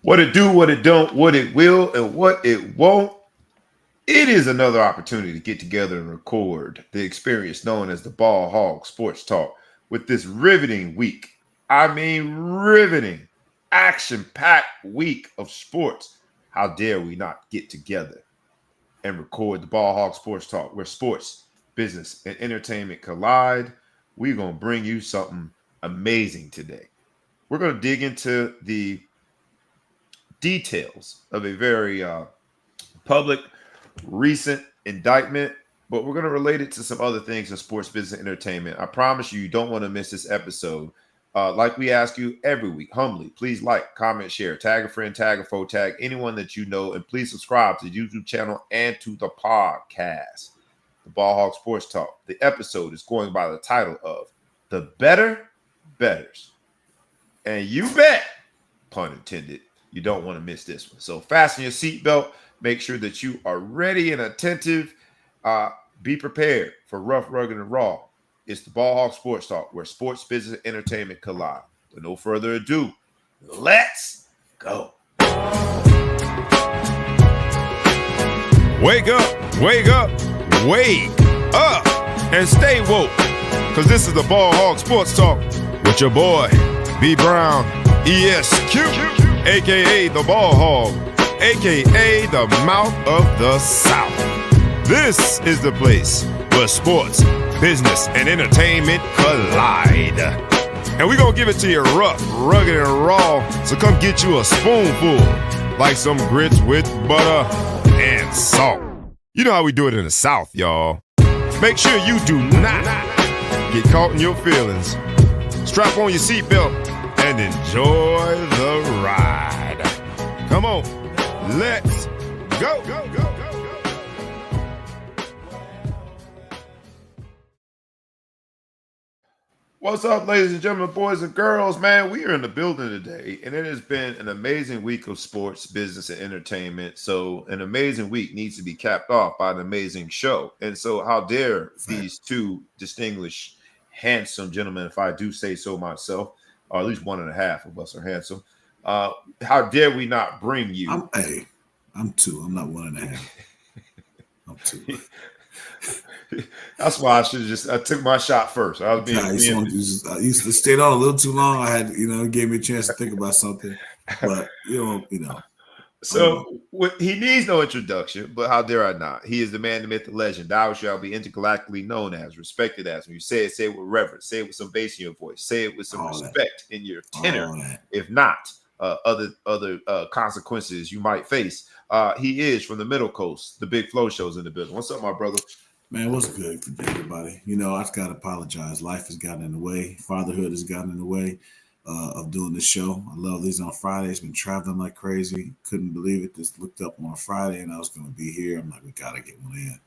What it do, what it don't, what it will, and what it won't. It is another opportunity to get together and record the experience known as the Ball Hog Sports Talk with this riveting week. I mean, riveting, action packed week of sports. How dare we not get together and record the Ball Hog Sports Talk where sports, business, and entertainment collide? We're going to bring you something amazing today. We're going to dig into the details of a very public recent indictment, but we're going to relate it to some other things in sports business and entertainment. I promise you don't want to miss this episode. Like we ask you every week, humbly, please like, comment, share, tag a friend, tag a foe, tag anyone that you know, and please subscribe to the YouTube channel and to the podcast, the Ball Hog Sports Talk. The episode is going by the title of The Better Bettors. And you bet, pun intended, you don't want to miss this one. So fasten your seatbelt. Make sure that you are ready and attentive. Be prepared for rough, rugged, and raw. It's the Ball Hog Sports Talk, where sports, business, and entertainment collide. With no further ado, let's go. Wake up, wake up, wake up, and stay woke. Because this is the Ball Hog Sports Talk with your boy, B. Brown, ESQ, a.k.a. the Ball Hog, a.k.a. the Mouth of the South. This is the place where sports, business, and entertainment collide. And we're going to give it to you rough, rugged, and raw. So come get you a spoonful, like some grits with butter and salt. You know how we do it in the South, y'all. Make sure you do not get caught in your feelings. Strap on your seatbelt and enjoy the ride. Come on. Let's go. What's up, ladies and gentlemen, boys and girls? Man, we are in the building today, and it has been an amazing week of sports, business, and entertainment. So an amazing week needs to be capped off by an amazing show. And so how dare these two distinguished, handsome gentlemen, if I do say so myself, or at least one and a half of us are handsome, how dare we not bring you? I'm two. I'm not one and a half. I'm two. That's why I took my shot first. I was being. I used to stay on a little too long. I had, it gave me a chance to think about something. But So he needs no introduction, but how dare I not? He is the man, the myth, the legend. Thou shall be intergalactically known as, respected as. When you say it with reverence. Say it with some bass in your voice. Say it with some respect in your tenor. If not, other consequences you might face. He is from the Middle Coast. The Big Flow Show's in the building. What's up, my brother? Man, what's good for everybody? I've got to apologize. Life has gotten in the way. Fatherhood has gotten in the way of doing this show. I love these on Fridays. Been traveling like crazy. Couldn't believe it. Just looked up on Friday and I was going to be here. I'm like, we got to get one in.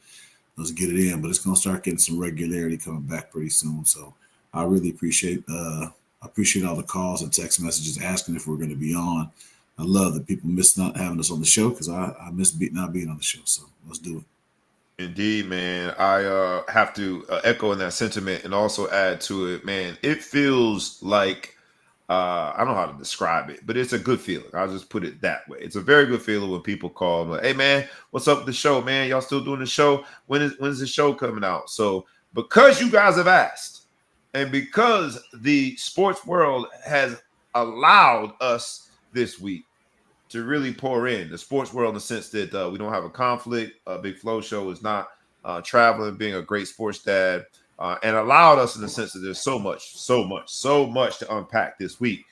Let's get it in. But it's going to start getting some regularity coming back pretty soon. So I really appreciate all the calls and text messages asking if we're going to be on. I love that people miss not having us on the show because I miss not being on the show. So let's do it. Indeed, man. I have to echo in that sentiment and also add to it, man. It feels like I don't know how to describe it, but it's a good feeling. I'll just put it that way. It's a very good feeling when people call like, "Hey, man, what's up with the show, man? Y'all still doing the show? When is the show coming out?" So because you guys have asked, and because the sports world has allowed us this week to really pour in the sports world in the sense that we don't have a conflict. Big Flow Show is not traveling, being a great sports dad, and allowed us in the sense that there's so much to unpack this week.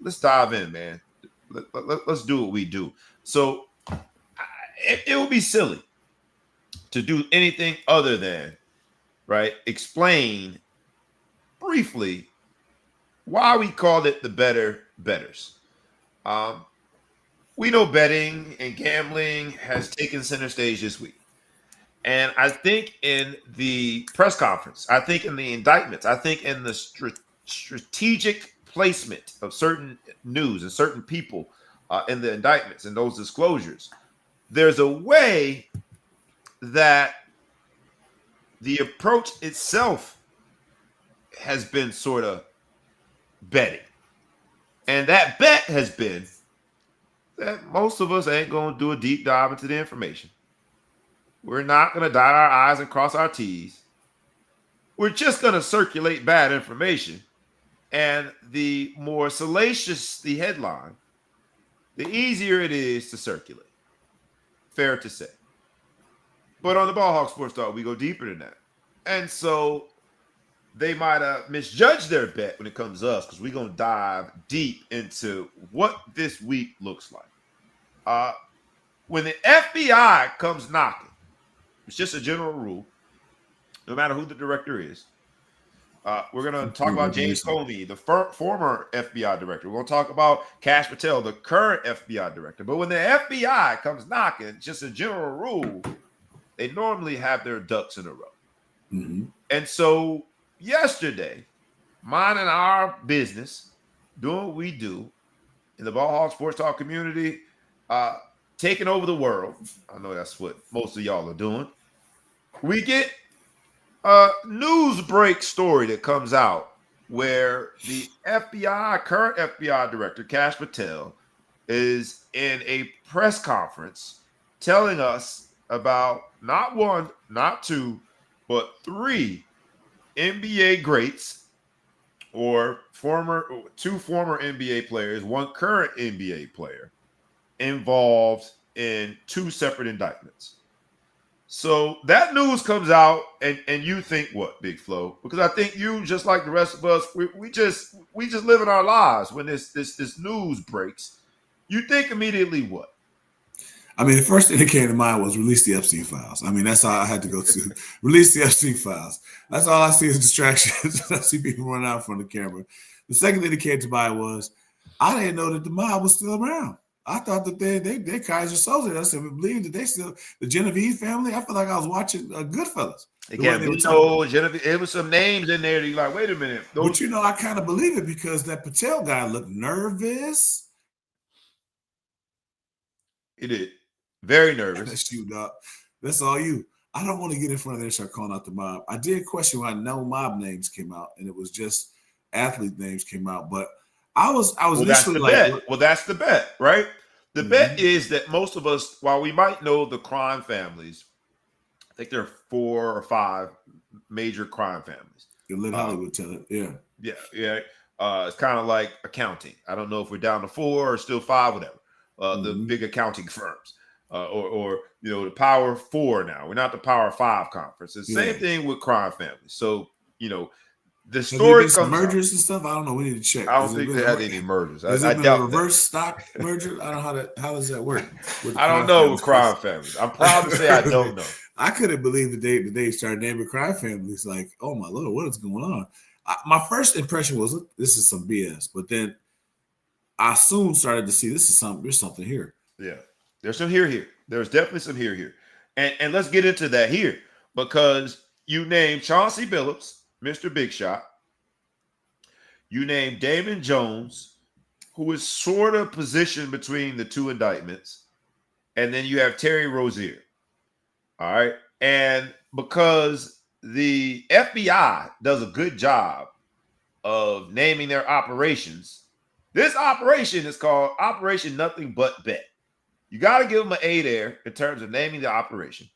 Let's dive in, man. Let's do what we do. So it would be silly to do anything other than, right, explain briefly why we called it the Better Bettors. We know betting and gambling has taken center stage this week. And I think in the press conference, I think in the indictments, I think in the strategic placement of certain news and certain people in the indictments and those disclosures, there's a way that the approach itself has been sort of betting. And that bet has been that most of us ain't going to do a deep dive into the information. We're not going to dot our I's and cross our T's. We're just going to circulate bad information. And the more salacious the headline, the easier it is to circulate. Fair to say. But on the Ball Hawk Sports Talk, we go deeper than that. And so they might have misjudged their bet when it comes to us, because we're going to dive deep into what this week looks like. When the FBI comes knocking, it's just a general rule, no matter who the director is. We're going to talk about James Comey, the former FBI director. We're going to talk about Kash Patel, the current FBI director. But when the FBI comes knocking, just a general rule, they normally have their ducks in a row. Mm-hmm. And so yesterday, minding our business, doing what we do in the Ball Hawk Sports Talk community, taking over the world. I know that's what most of y'all are doing. We get a news break story that comes out where the FBI, current FBI director, Kash Patel, is in a press conference telling us about not one, not two, but three NBA greats, or two former NBA players, one current NBA player, involved in two separate indictments. So that news comes out, and you think what, Big Flo? Because I think you, just like the rest of us, we just living our lives when this news breaks. You think immediately what? I mean, the first thing that came to mind was release the Epstein files. I mean, that's all I had to go to. Release the Epstein files. That's all I see is distractions. I see people running out in front of the camera. The second thing that came to mind was, I didn't know that the mob was still around. I thought that they Kaiser Soze. I said, believe that they still, the Genevieve family. I felt like I was watching Goodfellas. Again, Genevieve, it was some names in there that you're like, wait a minute. But I kind of believe it, because that Patel guy looked nervous. He did. Very nervous. That's you, dog. That's all you. I don't want to get in front of there and start calling out the mob. I did question why no mob names came out, and it was just athlete names came out. But I was initially like, well, that's the bet, right? The bet is that most of us, while we might know the crime families, I think there are 4 or 5 major crime families. You let Hollywood tell it, yeah. It's kind of like accounting. I don't know if we're down to 4 or still 5, whatever. The big accounting firms, or the Power 4 now. We're not the Power 5 conference. It's the same thing with crime families. So the story comes mergers and stuff. I don't know. We need to check. I don't think they had any mergers. I doubt a reverse stock merger. I don't know how does that work. I don't know with crime families. I'm proud to say I don't know. I couldn't believe the day started naming crime families. Like, oh my Lord, what is going on? My first impression was, this is some BS. But then I soon started to see there's something here. Yeah, there's some here. There's definitely some here. And let's get into that here, because you named Chauncey Billups, Mr. Big Shot. You named Damon Jones, who is sort of positioned between the two indictments. And then you have Terry Rozier. All right. And because the FBI does a good job of naming their operations, this operation is called Operation Nothing But Bet. You got to give them an A there in terms of naming the operation.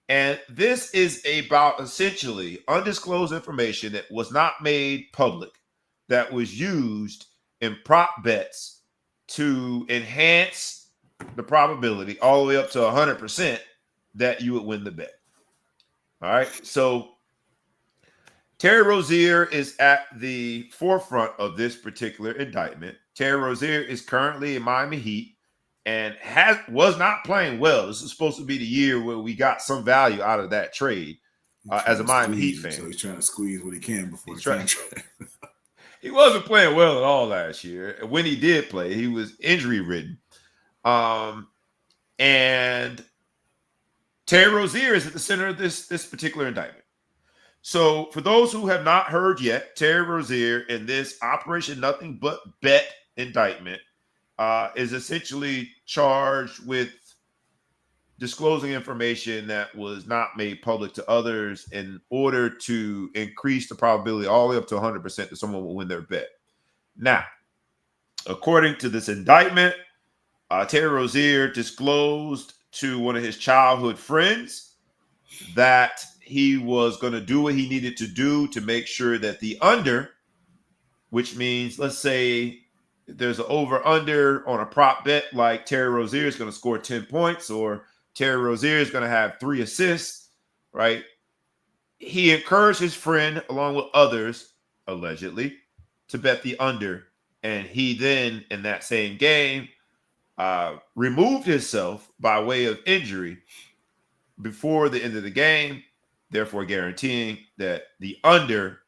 And this is about essentially undisclosed information that was not made public, that was used in prop bets to enhance the probability all the way up to 100% that you would win the bet. All right. So Terry Rozier is at the forefront of this particular indictment. Terry Rozier is currently in Miami Heat and was not playing well. This is supposed to be the year where we got some value out of that trade as a Miami Heat fan. So he's trying to squeeze what he can before the contract. He wasn't playing well at all last year. When he did play, he was injury ridden. And Terry Rozier is at the center of this particular indictment. So for those who have not heard yet, Terry Rozier in this Operation Nothing But Bet indictment is essentially charged with disclosing information that was not made public to others in order to increase the probability all the way up to 100% that someone will win their bet. Now, according to this indictment, Terry Rozier disclosed to one of his childhood friends that he was going to do what he needed to do to make sure that the under, which means, let's say there's an over-under on a prop bet, like Terry Rozier is going to score 10 points or Terry Rozier is going to have 3 assists, right? He encouraged his friend, along with others, allegedly, to bet the under. And he then, in that same game, removed himself by way of injury before the end of the game, therefore guaranteeing that the under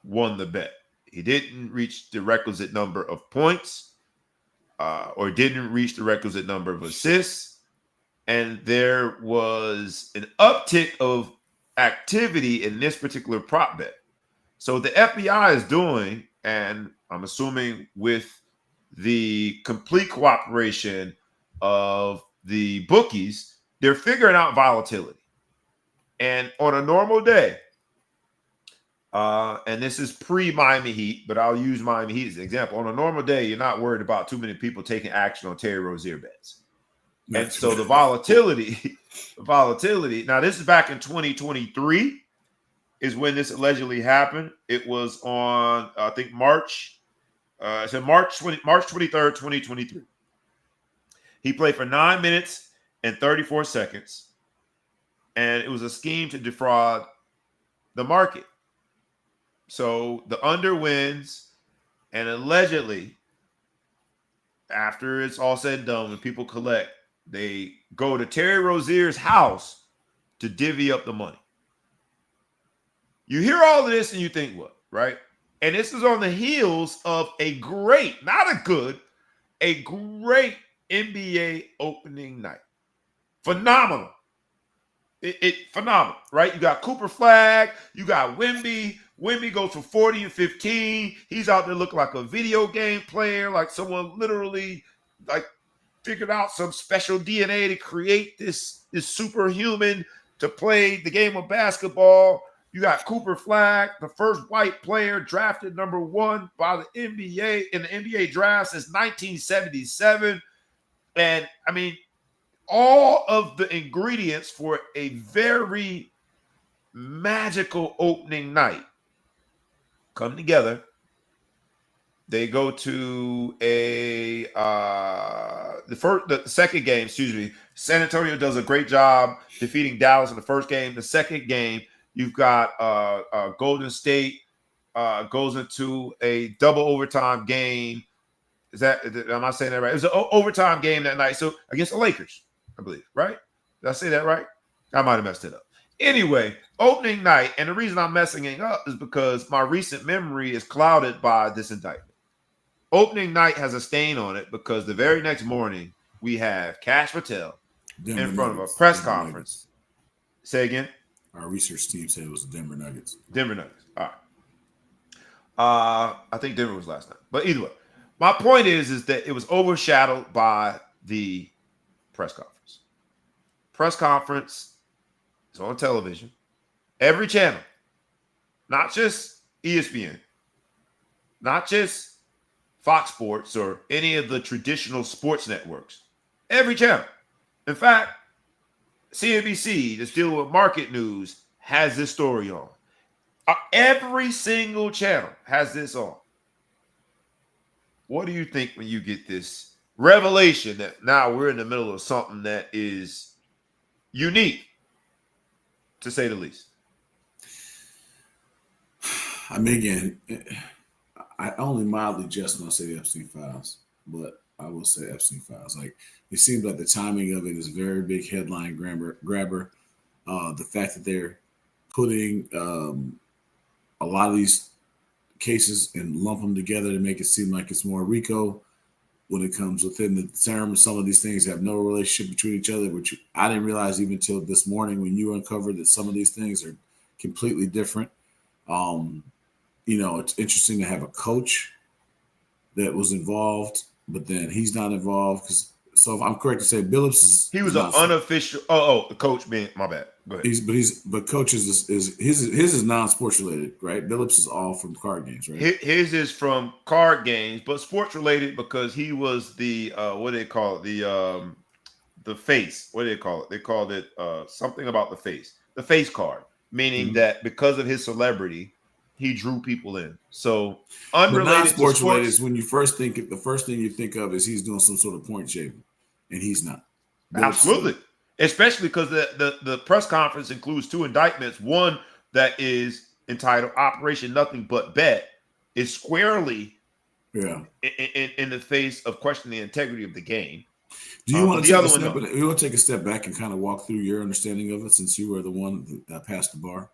won the bet. He didn't reach the requisite number of points or didn't reach the requisite number of assists. And there was an uptick of activity in this particular prop bet. So the FBI is doing, and I'm assuming with the complete cooperation of the bookies, they're figuring out volatility. And on a normal day, and this is pre-Miami Heat, but I'll use Miami Heat as an example. On a normal day, you're not worried about too many people taking action on Terry Rozier bets. And so the volatility, now this is back in 2023 is when this allegedly happened. It was on, I think, March 23rd, 2023. He played for 9 minutes and 34 seconds. And it was a scheme to defraud the market. So the under wins, and allegedly, after it's all said and done, when people collect, they go to Terry Rozier's house to divvy up the money. You hear all of this and you think, what, right? And this is on the heels of a great, not a good, a great NBA opening night. Phenomenal. Phenomenal, right? You got Cooper Flag, you got Wemby. Wemby goes for 40 and 15. He's out there looking like a video game player, like someone literally like figured out some special DNA to create this superhuman to play the game of basketball. You got Cooper Flag, the first white player drafted number 1 by the NBA in the NBA draft since 1977. And I mean, all of the ingredients for a very magical opening night come together. They go to the second game, San Antonio does a great job defeating Dallas in the first game. The second game, you've got Golden State goes into a double overtime game. Am I saying that right? It was an overtime game that night. So against the Lakers, I believe, right? Did I say that right? I might have messed it up. Anyway, opening night, and the reason I'm messing it up is because my recent memory is clouded by this indictment. Opening night has a stain on it because the very next morning we have Cash Patel in front of a press conference. Say again? Our research team said it was the Denver Nuggets. Denver Nuggets. All right. I think Denver was last night. But either way, my point is that it was overshadowed by the press conference. Press conference is on television. Every channel. Not just ESPN. Not just Fox Sports or any of the traditional sports networks. Every channel. In fact, CNBC, that's dealing with market news, has this story on. Every single channel has this on. What do you think when you get this revelation that now we're in the middle of something that is unique, to say the least? I mean, again, I only mildly jest when I say the Epstein Files, but I will say Epstein Files. Like, it seems like the timing of it is a very big headline grabber. The fact that they're putting a lot of these cases and lump them together to make it seem like it's more RICO when it comes within the term. Some of these things have no relationship between each other, which I didn't realize even until this morning when you uncovered that some of these things are completely different. It's interesting to have a coach that was involved, but then he's not involved because So if I'm correct to say Billups He is was an not. unofficial. The coach being my bad. Go ahead. But coaches is his is non-sports related, right? Billups is all from card games, right? His is from card games, but sports related because he was the what do they call it? The face. What do they call it? They called it something about the face card, meaning Mm-hmm. that because of his celebrity, he drew people in. So But unrelated to non-sports related is sports, when you first think the first thing you think of is he's doing some sort of point shaving, and he's not. Billups is absolutely. not. Especially because the press conference includes two indictments. One that is entitled Operation Nothing But Bet is squarely Yeah. in the face of questioning the integrity of the game. Do you But want to the take a other one, step? no. You want to take a step back and kind of walk through your understanding of it, since you were the one that passed the bar.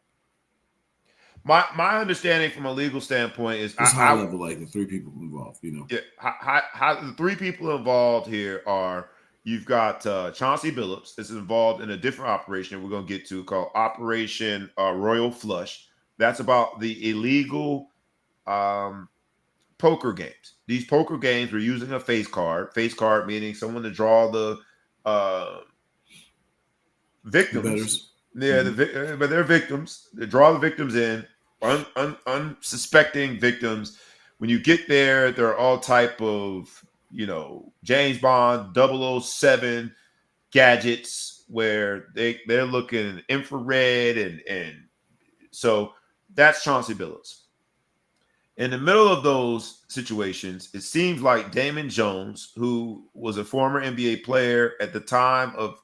My understanding from a legal standpoint is Just high level, like the three people involved. yeah, how the three people involved here are you've got Chauncey Billups. This is involved in a different operation we're going to get to called Operation Royal Flush. That's about the illegal um, poker games. These poker games were using a face card. Face card meaning someone to draw the uh, The victims. betters. Yeah, Mm-hmm. but they're victims. They draw the victims in, unsuspecting victims. When you get there, there are all type of James Bond 007 gadgets where they're looking infrared and so that's Chauncey Billups. In the middle of those situations, it seems like Damon Jones, who was a former NBA player at the time of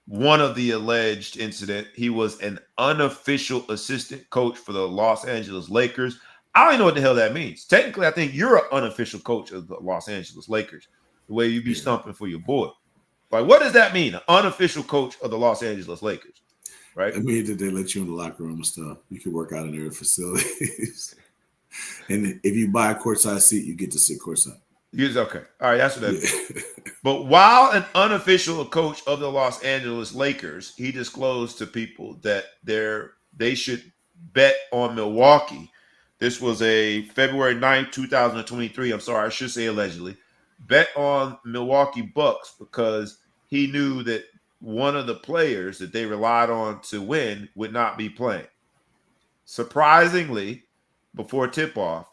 one of the alleged incident, he was an unofficial assistant coach for the Los Angeles Lakers. I don't even know what the hell that means. Technically, I think you're an unofficial coach of the Los Angeles Lakers, the way you be Yeah. stumping for your boy. Like, what does that mean? An unofficial coach of the Los Angeles Lakers, right? I mean, that they let you in the locker room and stuff. You can work out in their facilities. And if you buy a courtside seat, you get to sit courtside. Okay. All right, that's what that Yeah. means. But while an unofficial coach of the Los Angeles Lakers, he disclosed to people that they should bet on Milwaukee. This was a February 9th, 2023. I'm sorry, I should say allegedly. Bet on Milwaukee Bucks because he knew that one of the players that they relied on to win would not be playing. Surprisingly, before tip-off,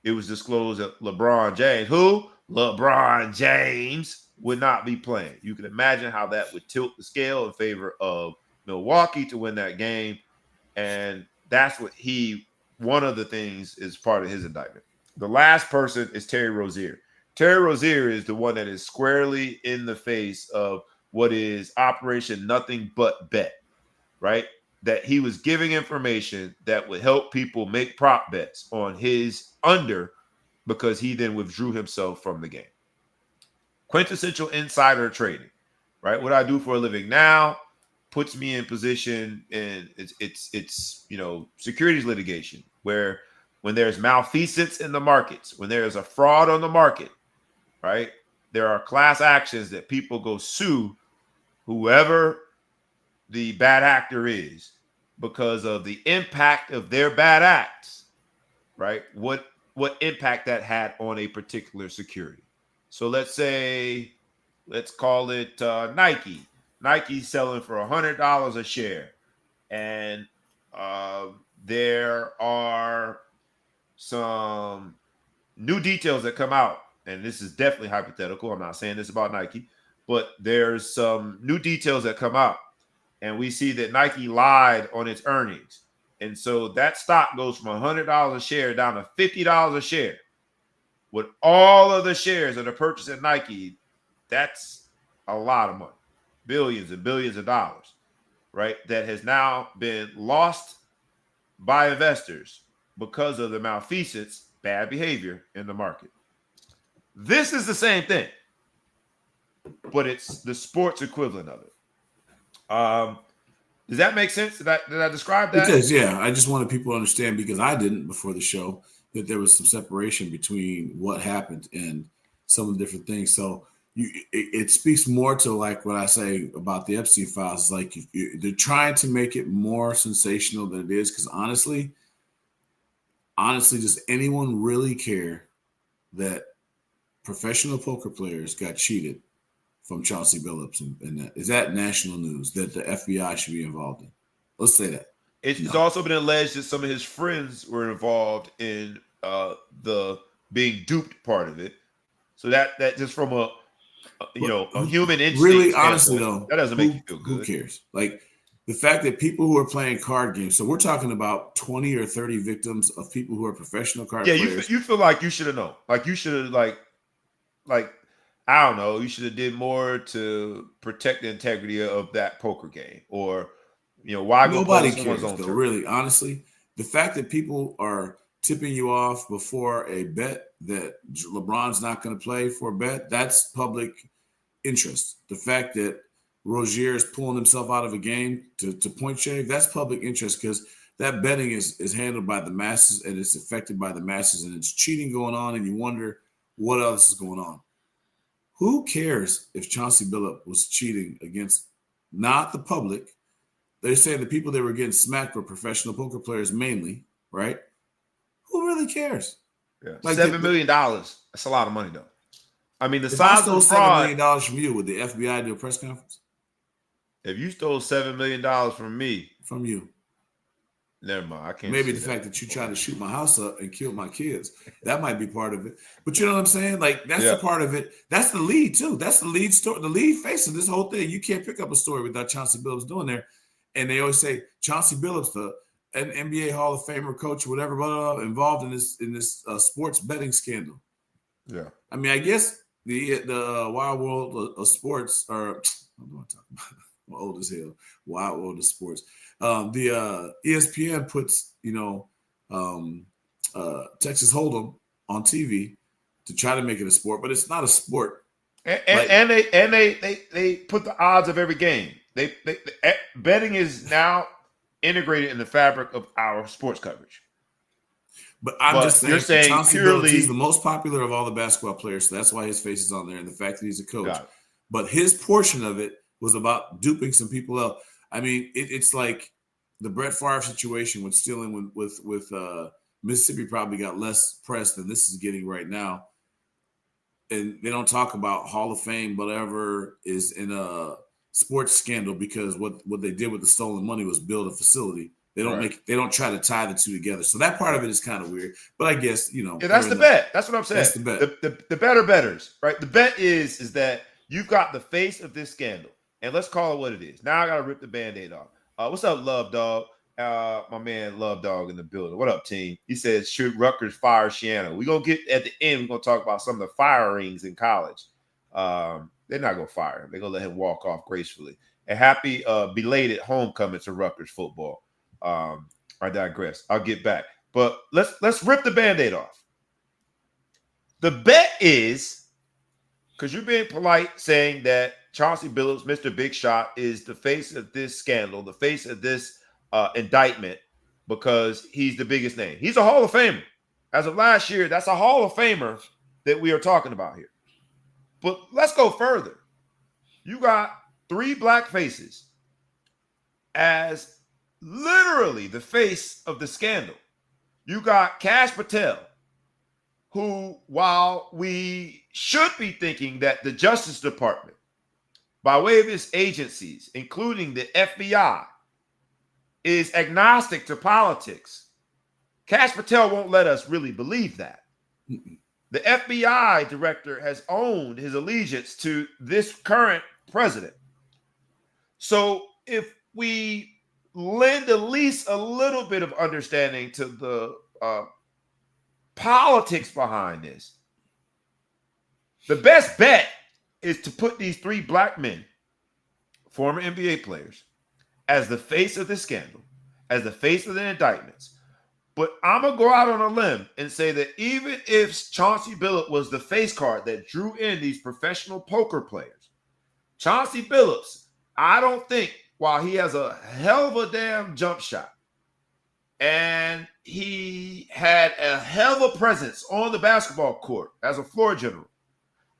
it was disclosed that LeBron James, who LeBron James would not be playing. You can imagine how that would tilt the scale in favor of Milwaukee to win that game. And that's what one of the things is part of his indictment. The last person is Terry Rozier. Terry Rozier is the one that is squarely in the face of what is Operation Nothing But Bet, right? That he was giving information that would help people make prop bets on his under because he then withdrew himself from the game. Quintessential insider trading, right? What I do for a living now puts me in position, and it's securities litigation where when there's malfeasance in the markets, when there is a fraud on the market, right? There are class actions that people go sue whoever the bad actor is because of the impact of their bad acts, right? What impact that had on a particular security. So let's call it Nike. Nike's selling for $100 a share, and uh, there are some new details that come out, and this is definitely hypothetical. I'm not saying this about Nike, but there's some new details that come out, and we see that Nike lied on its earnings. And so that stock goes from $100 a share down to $50 a share. With all of the shares that are purchased at Nike, that's a lot of money, billions and billions of dollars, right? That has now been lost by investors because of the malfeasance, bad behavior in the market. This is the same thing, but it's the sports equivalent of it. Does that make sense? Did I describe It that? does, yeah. I just wanted people to understand, because I didn't before the show, that there was some separation between what happened and some of the different things. So it speaks more to, like, what I say about the Epstein files. Is like they're trying to make it more sensational than it is, because honestly, does anyone really care that professional poker players got cheated from Chauncey Billups, and that is that national news that the FBI should be involved in. Let's say that. It's No. also been alleged that some of his friends were involved in the being duped part of it. So that just from But a human instinct really, honestly, standpoint, though, that doesn't make you feel who good. cares? Like the fact that people who are playing card games. So we're talking about 20 or 30 victims of people who are professional card Yeah, players. you feel like you should have known. Like you should have like I don't know. You should have did more to protect the integrity of that poker game, or why go play Nobody on someone's cares, own though. turf? Really, honestly, the fact that people are tipping you off before a bet that LeBron's not going to play for a bet—that's public interest. The fact that Rozier is pulling himself out of a game to point shave, that's public interest because that betting is handled by the masses and it's affected by the masses and it's cheating going on and you wonder what else is going on. Who cares if Chauncey Billups was cheating against not the public? They're saying the people that were getting smacked were professional poker players mainly, right? Who really cares? Yeah, Like $7 million. That's a lot of money, though. I mean, the if I size of stole the $7 fraud. million from you, would the FBI do a press conference? If you stole $7 million from me, From you. never mind. I can't. Maybe the fact that you tried to shoot my house up and kill my kids, that might be part of it. But you know what I'm saying? Like that's the part of it. That's the lead too. That's the lead story, the lead face of this whole thing. You can't pick up a story without Chauncey Billups doing there. And they always say Chauncey Billups, an NBA Hall of Famer coach, whatever, blah, blah, involved in this sports betting scandal. Yeah. I mean, I guess the Wild World of Sports, or what am I talking about? I'm old as hell. Wild World of Sports. The ESPN puts Texas Hold'em on TV to try to make it a sport, but it's not a sport. And they put the odds of every game. They betting is now integrated in the fabric of our sports coverage. But I'm just saying, you're saying Chauncey purely, Billups, he's the most popular of all the basketball players, so that's why his face is on there, and the fact that he's a coach. But his portion of it was about duping some people out. I mean, it's like the Brett Favre situation with stealing with Mississippi probably got less press than this is getting right now. And they don't talk about Hall of Fame, whatever is in a sports scandal because what they did with the stolen money was build a facility. They don't try to tie the two together. So that part of it is kind of weird. But I guess, yeah, that's the bet. That's what I'm saying. That's the bet. The Better Bettors, right? The bet is that you've got the face of this scandal. And let's call it what it is. Now I got to rip the Band-Aid off. What's up, Love Dog? My man Love Dog in the building. What up, team? He says, should Rutgers fire Shiano? We're going to get at the end, we're going to talk about some of the firings in college. They're not going to fire him. They're going to let him walk off gracefully. And happy belated homecoming to Rutgers football. I digress. I'll get back. But let's rip the Band-Aid off. The bet is, because you're being polite, saying that Chauncey Billups, Mr. Big Shot, is the face of this scandal, the face of this indictment, because he's the biggest name. He's a Hall of Famer. As of last year, that's a Hall of Famer that we are talking about here. But let's go further. You got 3 black faces as literally the face of the scandal. You got Kash Patel, who, while we should be thinking that the Justice Department, by way of its agencies, including the FBI, is agnostic to politics, Kash Patel won't let us really believe that. The FBI director has owned his allegiance to this current president. So if we lend at least a little bit of understanding to the politics behind this, the best bet is to put these 3 black men, former NBA players, as the face of the scandal, as the face of the indictments. But I'm going to go out on a limb and say that even if Chauncey Billups was the face card that drew in these professional poker players, Chauncey Billups, I don't think, while he has a hell of a damn jump shot and he had a hell of a presence on the basketball court as a floor general,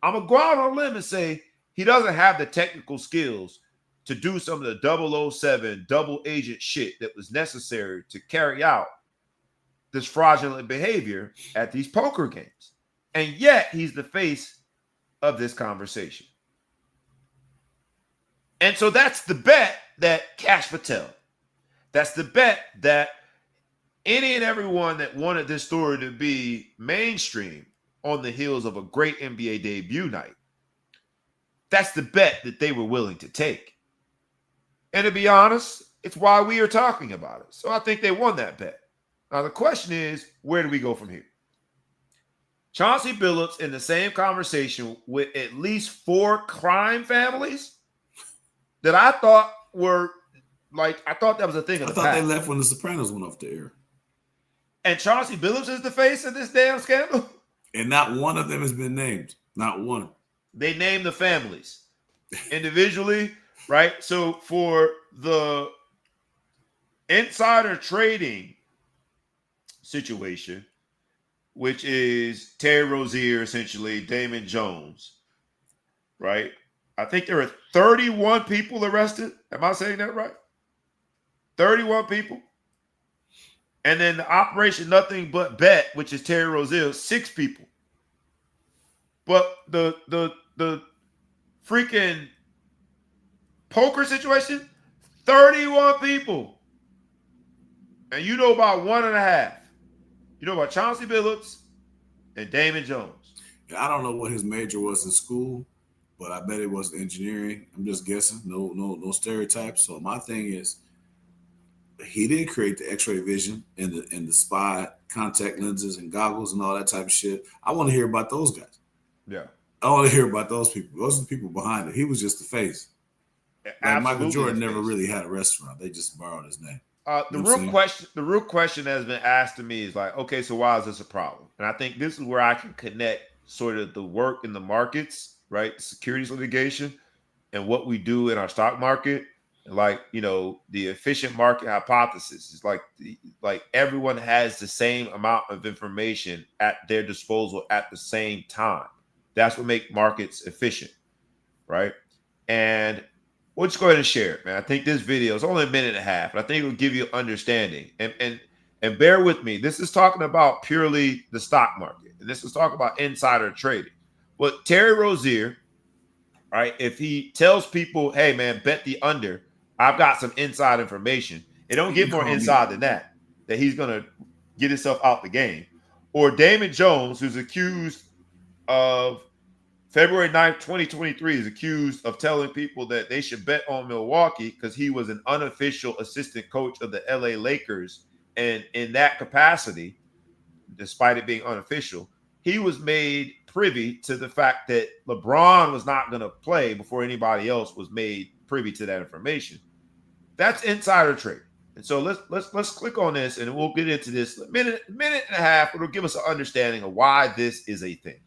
I'm going to go out on a limb and say he doesn't have the technical skills to do some of the 007 double agent shit that was necessary to carry out this fraudulent behavior at these poker games. And yet he's the face of this conversation. And so that's the bet that Cash Patel, that's the bet that any and everyone that wanted this story to be mainstream on the heels of a great NBA debut night, that's the bet that they were willing to take. And to be honest, it's why we are talking about it. So I think they won that bet. Now the question is, where do we go from here? Chauncey Billups in the same conversation with at least 4 crime families that I thought were like, I thought that was a thing of the past. I thought they left when The Sopranos went off the air. And Chauncey Billups is the face of this damn scandal? And not one of them has been named. Not one. They named the families individually, right? So for the insider trading situation, which is Terry Rozier, essentially, Damon Jones, right? I think there are 31 people arrested. Am I saying that right? 31 people. And then the Operation Nothing But Bet, which is Terry Rozier, 6 people. But the freaking poker situation, 31 people. And you know about 1.5. You know about Chauncey Billups and Damon Jones. I don't know what his major was in school, but I bet it was engineering. I'm just guessing. No stereotypes. So my thing is, he didn't create the X-ray vision and the spy contact lenses and goggles and all that type of shit. I want to hear about those guys. Yeah. I want to hear about those people. Those are the people behind it. He was just the face. Like Michael Jordan never really had a restaurant. They just borrowed his name. The real question that has been asked to me is like, okay, so why is this a problem? And I think this is where I can connect sort of the work in the markets, right? Securities litigation and what we do in our stock market. Like, you know, the efficient market hypothesis is like everyone has the same amount of information at their disposal at the same time. That's what makes markets efficient, right? And we'll just go ahead and share it, man. I think this video is only a minute and a half, but I think it'll give you understanding. And bear with me. This is talking about purely the stock market, and this is talking about insider trading. But Terry Rozier, right? If he tells people, "Hey, man, bet the under," I've got some inside information. It don't get more inside than that he's gonna get himself out the game. Or Damon Jones, who's accused of February 9th, 2023, is accused of telling people that they should bet on Milwaukee because he was an unofficial assistant coach of the LA Lakers. And in that capacity, despite it being unofficial, he was made privy to the fact that LeBron was not going to play before anybody else was made privy to that information. That's insider trading. And so let's click on this and we'll get into this minute and a half. It'll give us an understanding of why this is a thing.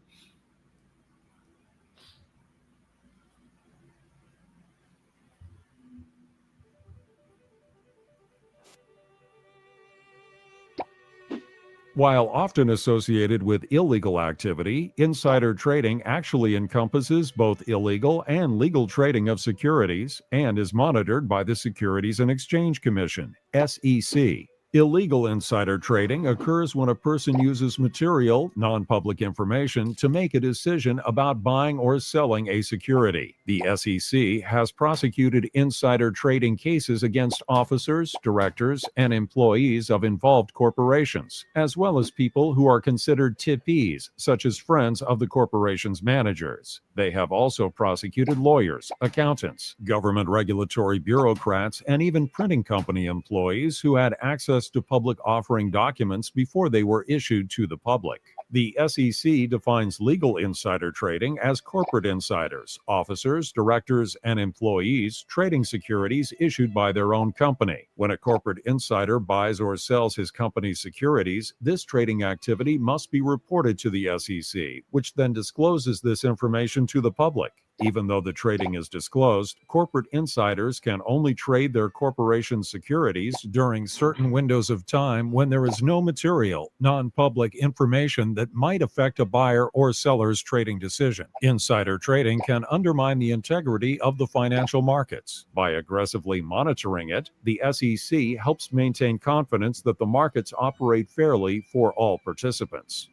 While often associated with illegal activity, insider trading actually encompasses both illegal and legal trading of securities and is monitored by the Securities and Exchange Commission, SEC. Illegal insider trading occurs when a person uses material, non-public information to make a decision about buying or selling a security. The SEC has prosecuted insider trading cases against officers, directors, and employees of involved corporations, as well as people who are considered tippees, such as friends of the corporation's managers. They have also prosecuted lawyers, accountants, government regulatory bureaucrats, and even printing company employees who had access to public offering documents before they were issued to the public. The SEC defines legal insider trading as corporate insiders, officers, directors, and employees trading securities issued by their own company. When a corporate insider buys or sells his company's securities, this trading activity must be reported to the SEC, which then discloses this information to the public. Even though the trading is disclosed, corporate insiders can only trade their corporation's securities during certain windows of time when there is no material, non-public information that might affect a buyer or seller's trading decision. Insider trading can undermine the integrity of the financial markets. By aggressively monitoring it, the SEC helps maintain confidence that the markets operate fairly for all participants.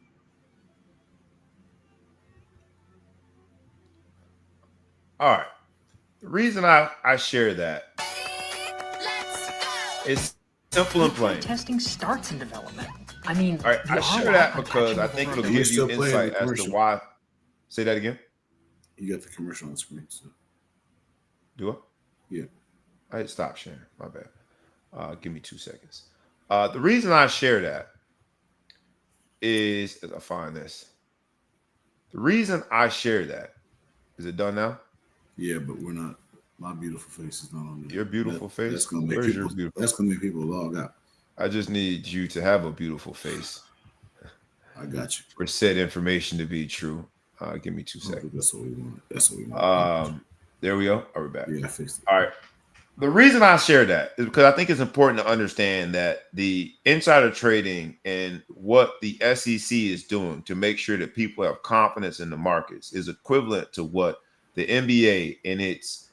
All right. The reason I share that is simple and plain. Testing starts in development. I mean, All right. the I ROI share that because projection I of think over it'll And you're give you still playing the insight as to commercial. why. Say that again. You got the commercial on the screen. So. Do I? Yeah. I hit stop sharing. My bad. Give me 2 seconds. The reason I share that is, as I find this, the reason I share that, is it done now? Yeah, but we're not. My beautiful face is not on there. Your beautiful face? That's gonna make Where's people. your beautiful? That's gonna make people log out. I just need you to have a beautiful face I got you. for said information to be true. Give me 2 seconds. That's what we want. That's what we want. There we go. Are we back? Yeah, I fixed it. All right. The reason I share that is because I think it's important to understand that the insider trading and what the SEC is doing to make sure that people have confidence in the markets is equivalent to what the NBA and its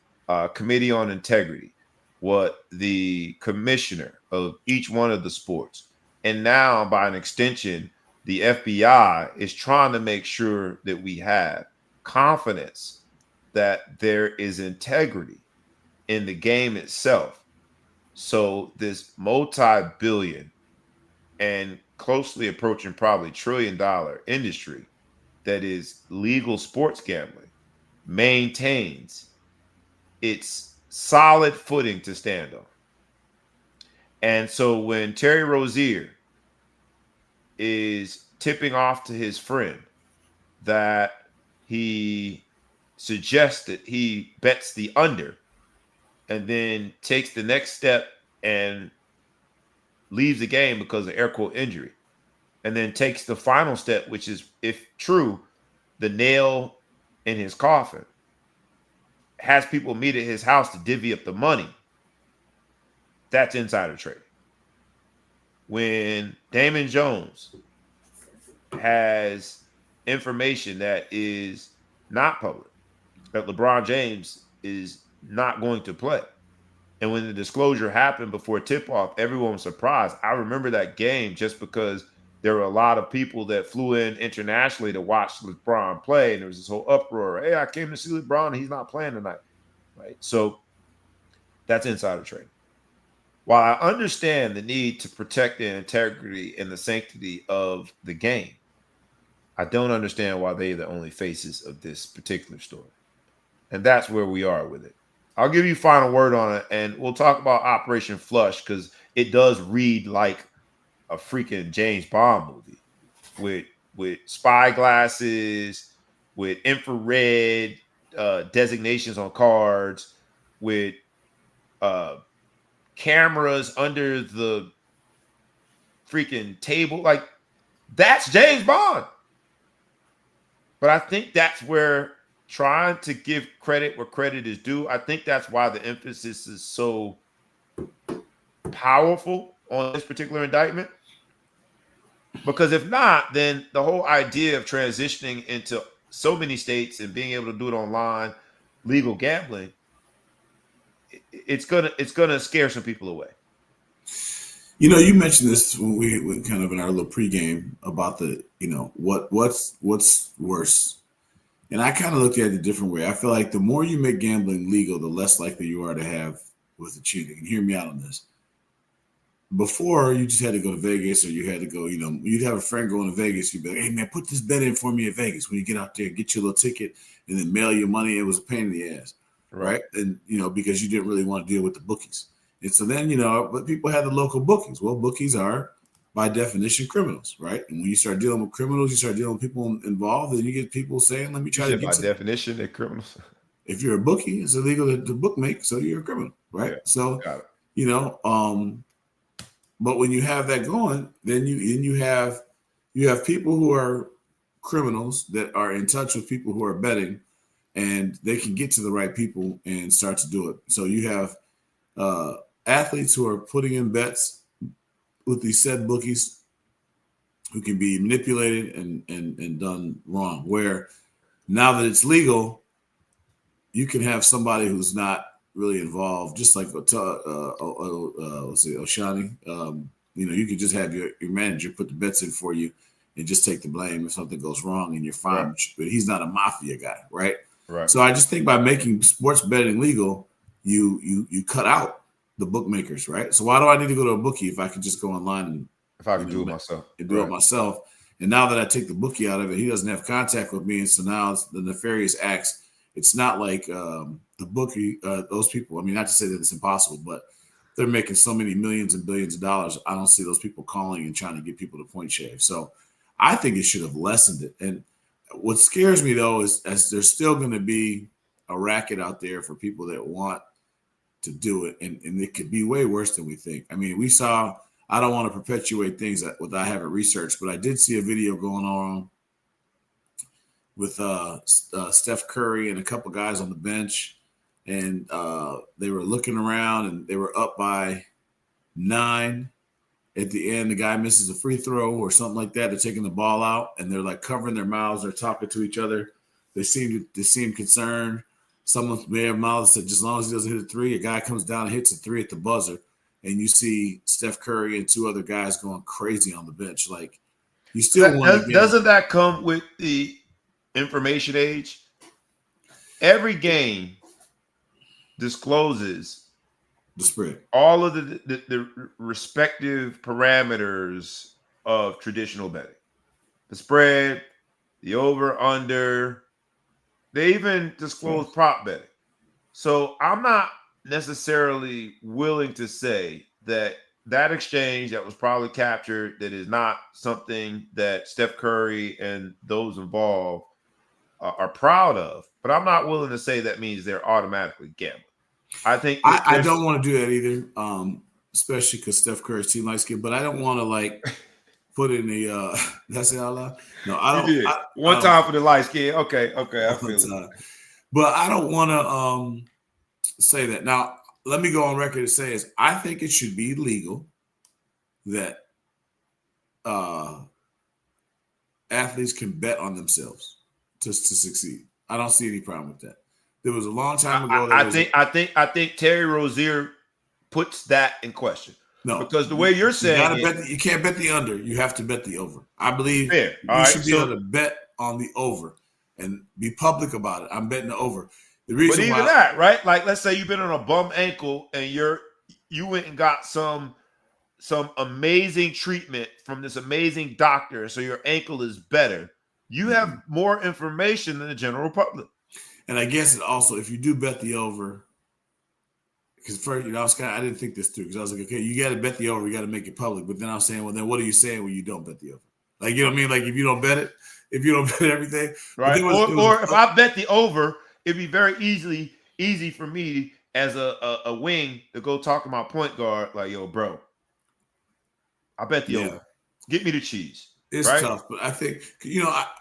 Committee on Integrity, what the commissioner of each one of the sports, and now by an extension, the FBI is trying to make sure that we have confidence that there is integrity in the game itself. So this multi-billion and closely approaching probably $1 trillion industry that is legal sports gambling maintains its solid footing to stand on. And so when Terry Rozier is tipping off to his friend that he suggests that he bets the under and then takes the next step and leaves the game because of air quote injury, and then takes the final step, which is, if true, the nail in his coffin, has people meet at his house to divvy up the money. That's insider trading. When Damon Jones has information that is not public, that LeBron James is not going to play, and when the disclosure happened before tip-off, everyone was surprised. I remember that game just because there were a lot of people that flew in internationally to watch LeBron play, and there was this whole uproar. Hey, I came to see LeBron, and he's not playing tonight, right? So that's insider trading. While I understand the need to protect the integrity and the sanctity of the game, I don't understand why they're the only faces of this particular story. And that's where we are with it. I'll give you final word on it, and we'll talk about Operation Flush because it does read like a freaking James Bond movie with spy glasses, with infrared designations on cards, with cameras under the freaking table. Like, that's James Bond. But I think that's where trying to give credit where credit is due, I think that's why the emphasis is so powerful on this particular indictment. Because if not, then the whole idea of transitioning into so many states and being able to do it online, legal gambling, it's gonna scare some people away. You know, you mentioned this when we kind of in our little pregame about the, what's worse. And I kind of look at it a different way. I feel like the more you make gambling legal, the less likely you are to have with the cheating. And hear me out on this. Before, you just had to go to Vegas, or you had to go, you'd have a friend going to Vegas. You'd be like, hey, man, put this bet in for me at Vegas. When you get out there, get your little ticket and then mail your money. It was a pain in the ass, right? And, because you didn't really want to deal with the bookies. And so then, but people had the local bookies. Well, bookies are, by definition, criminals, right? And when you start dealing with criminals, you start dealing with people involved, and you get people saying, let me try to get by definition, they're criminals. If you're a bookie, it's illegal to bookmake, so you're a criminal, right? Yeah, so, but when you have that going, then you have people who are criminals that are in touch with people who are betting, and they can get to the right people and start to do it. So you have athletes who are putting in bets with these said bookies who can be manipulated and done wrong. Where now that it's legal, you can have somebody who's not really involved, just like Oshani. You could just have your manager put the bets in for you and just take the blame if something goes wrong and you're fine. Right. But he's not a mafia guy, right? Right. So I just think by making sports betting legal, you cut out the bookmakers, right? So why do I need to go to a bookie if I can just go online and If I could do it myself. do it myself? And now that I take the bookie out of it, he doesn't have contact with me, and so now it's the nefarious acts. It's not like the bookie, those people. I mean, not to say that it's impossible, but they're making so many millions and billions of dollars. I don't see those people calling and trying to get people to point shave. So I think it should have lessened it. And what scares me though is as there's still going to be a racket out there for people that want to do it, and it could be way worse than we think. I mean, we saw. I don't want to perpetuate things that I haven't researched, but I did see a video going on with Steph Curry and a couple guys on the bench, and they were looking around and they were up by 9. At the end, the guy misses a free throw or something like that. They're taking the ball out and they're like covering their mouths. They're talking to each other. They seem concerned. Someone may have mouthed said, just as long as he doesn't hit a three, a guy comes down and hits a three at the buzzer. And you see Steph Curry and 2 other guys going crazy on the bench. Like, you still want to doesn't that come with the information age? Every game discloses the spread, all of the respective parameters of traditional betting. The spread, the over, under. They even disclose prop betting. So I'm not necessarily willing to say that exchange that was probably captured, that is not something that Steph Curry and those involved are proud of, but I'm not willing to say that means they're automatically gambling. I think I don't want to do that either, especially because Steph Curry's too light skinned, but I don't want to like put in the that's it out loud. No, I don't. One time for the light skin. Okay, I feel it. But I don't want to say that. Now, let me go on record and say is I think it should be legal that athletes can bet on themselves to succeed. I don't see any problem with that. There was a long time ago. I think Terry Rozier puts that in question. No, because the way you're saying you can't bet the under. You have to bet the over. I believe you should be able to bet on the over and be public about it. I'm betting the over. The reason but even that, right? Like, let's say you've been on a bum ankle and you went and got some amazing treatment from this amazing doctor, so your ankle is better. You have more information than the general public. And I guess it also, if you do bet the over, because first, I didn't think this through because I was like, okay, you got to bet the over, you got to make it public. But then I was saying, well, then what are you saying when you don't bet the over? Like, you know what I mean? Like, if you don't bet it, if you don't bet everything, right? Or if I bet the over, it'd be very easy for me as a wing to go talk to my point guard, like, yo, bro, I bet the over. Get me the cheese. It's right? tough, but I think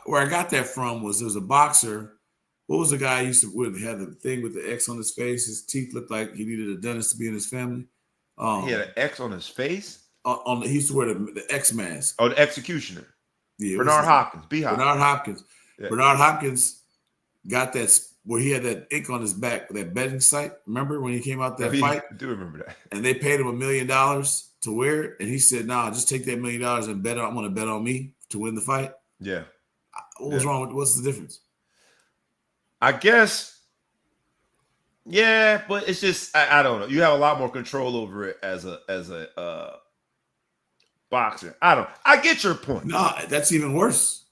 where I got that from was there was a boxer. What was the guy used to have the thing with the X on his face? His teeth looked like he needed a dentist to be in his family. He had an X on his face. He used to wear the X mask. Oh, the executioner. Yeah, Bernard Hopkins. Bernard Hopkins. Yeah. Bernard Hopkins got that where he had that ink on his back, that betting site. Remember when he came out that fight? I do remember that. And they paid him $1 million to wear it, and he said, "Nah, just take that $1 million and bet. I'm going to bet on me to win the fight." Yeah. What was wrong with? What's the difference? I guess, yeah, but it's just I don't know. You have a lot more control over it as a boxer. I get your point. No, that's even worse.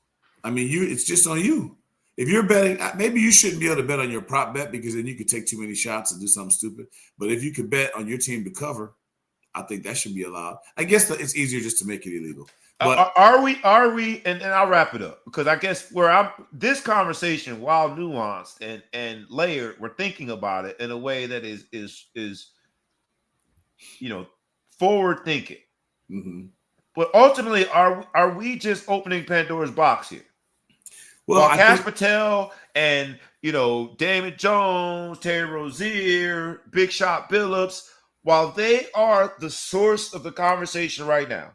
I mean, it's just on you. If you're betting, maybe you shouldn't be able to bet on your prop bet because then you could take too many shots and do something stupid. But if you could bet on your team to cover, I think that should be allowed. I guess it's easier just to make it illegal. But are we, and I'll wrap it up because I guess this conversation, while nuanced and layered, we're thinking about it in a way that is forward thinking. Mm-hmm. But ultimately, are we just opening Pandora's box here? Well, Cash Patel and Damon Jones, Terry Rozier, Big Shot Billups, while they are the source of the conversation right now,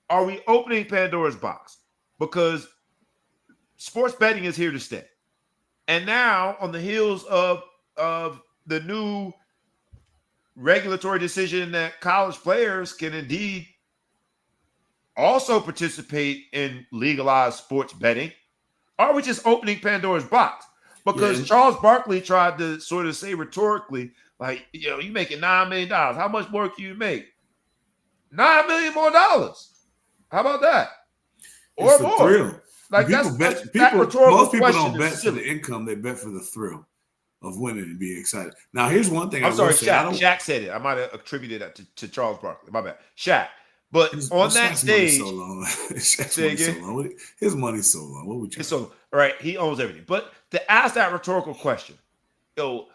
are we opening Pandora's box? Because sports betting is here to stay. And now, on the heels of the new regulatory decision that college players can indeed also participate in legalized sports betting, are we just opening Pandora's box? Because Yeah. Charles Barkley tried to sort of say rhetorically, like, you making $9 million. How much more can you make? $9 million more. How about that? It's Or the more. thrill. Like People bet. that rhetorical Most people question don't is bet for silly. the income; they bet for the thrill of winning and being excited. Now, here's one thing I'm I will sorry, say. Shaq said it. I might have attributed that to Charles Barkley. My bad. Shaq. But on that Shaq's stage, money so long. Shaq's say money again? so long. His money's so long. What would you? It's so right. He owns everything. But to ask that rhetorical question, how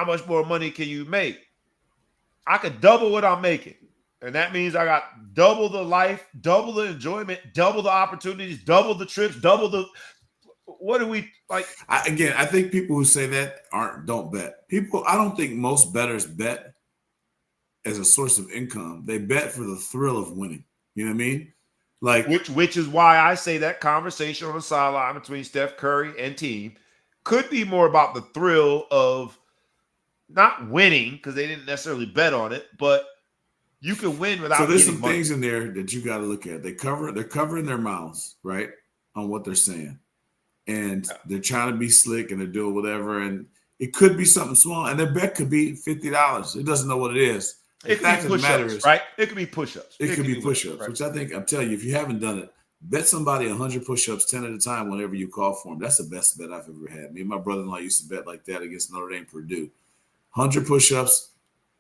much more money can you make? I could double what I'm making. And that means I got double the life, double the enjoyment, double the opportunities, double the trips, double the. What do we like? I think people who say that don't bet. I don't think most bettors bet as a source of income. They bet for the thrill of winning. You know what I mean? Like, which is why I say that conversation on the sideline between Steph Curry and team could be more about the thrill of not winning because they didn't necessarily bet on it, but you can win without. So there's getting some money. things in there that you got to look at. They're covering their mouths, right, on what they're saying, and they're trying to be slick and they're doing whatever. And it could be something small, and their bet could be $50. It doesn't know what it is. The fact of the matter is, right? It could be push-ups. It could be push-ups, right? which I think I'm telling you, if you haven't done it, bet somebody 100 push-ups 10 at a time whenever you call for them. That's the best bet I've ever had. Me and my brother-in-law used to bet like that against Notre Dame, Purdue. 100 push-ups,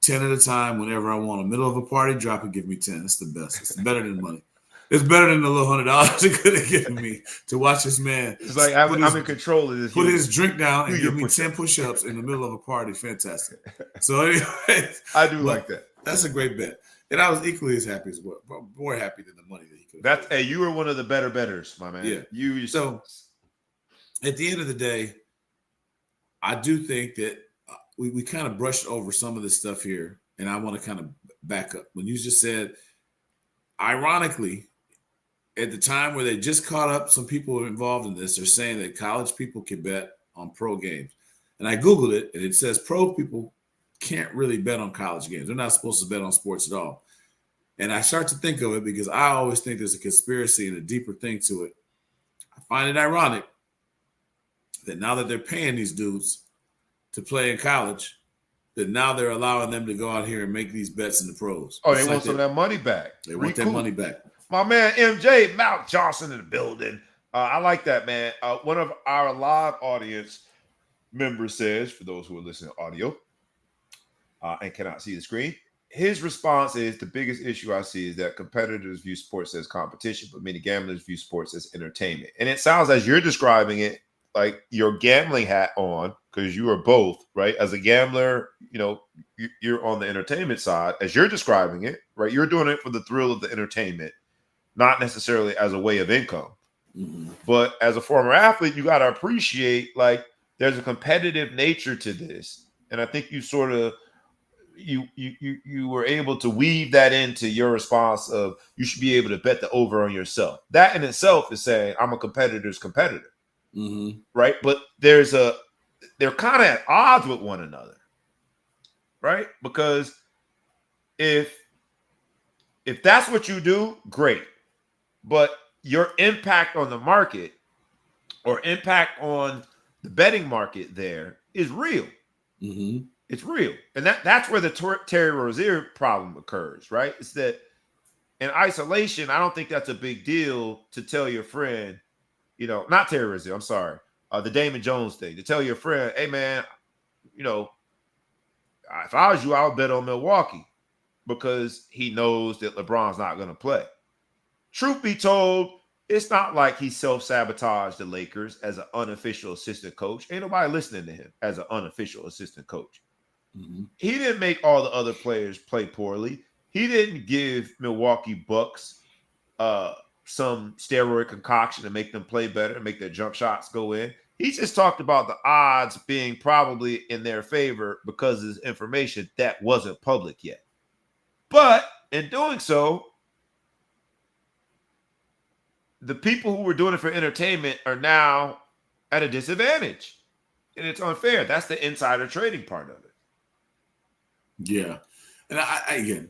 10 at a time whenever I want. In the middle of a party, drop it, give me 10. It's the best. It's better than money. It's better than the little $100 it could have given me to watch this man. It's like I'm in control of this. Put his drink down and give me 10 push-ups in the middle of a party. Fantastic. So anyway, I do like that. That's a great bet. And I was equally as happy as well. More happy than the money that he could have. Hey, you were one of the better bettors, my man. Yeah. So at the end of the day, I do think that we kind of brushed over some of this stuff here, and I want to kind of back up. When you just said, ironically, at the time where they just caught up, some people were involved in this are saying that college people can bet on pro games. And I Googled it, and it says pro people can't really bet on college games. They're not supposed to bet on sports at all. And I start to think of it because I always think there's a conspiracy and a deeper thing to it. I find it ironic that now that they're paying these dudes to play in college, that now they're allowing them to go out here and make these bets in the pros. Oh, they want some of that money back. They want their money back. My man MJ Mount Johnson in the building. I like that, man. One of our live audience members says, for those who are listening to audio and cannot see the screen, his response is, the biggest issue I see is that competitors view sports as competition, but many gamblers view sports as entertainment. And it sounds as you're describing it, like your gambling hat on, because you are both, right? As a gambler, you're on the entertainment side. As you're describing it, right? You're doing it for the thrill of the entertainment, not necessarily as a way of income. Mm-hmm. But as a former athlete, you got to appreciate, like, there's a competitive nature to this. And I think you sort of, you were able to weave that into your response of, you should be able to bet the over on yourself. That in itself is saying, I'm a competitor's competitor. Mm-hmm. Right? But they're kind of at odds with one another. Right? Because if that's what you do, great. But your impact on the market or impact on the betting market there is real. Mm-hmm. It's real. And that's where the Terry Rozier problem occurs, right? It's that in isolation, I don't think that's a big deal to tell your friend, not Terry Rozier, I'm sorry, the Damon Jones thing, to tell your friend, hey, man, if I was you, I would bet on Milwaukee because he knows that LeBron's not going to play. Truth be told, it's not like he self-sabotaged the Lakers as an unofficial assistant coach. Ain't nobody listening to him as an unofficial assistant coach. Mm-hmm. He didn't make all the other players play poorly. He didn't give Milwaukee Bucks some steroid concoction to make them play better and make their jump shots go in. He just talked about the odds being probably in their favor because of this information that wasn't public yet. But in doing so, the people who were doing it for entertainment are now at a disadvantage. And it's unfair. That's the insider trading part of it. Yeah. And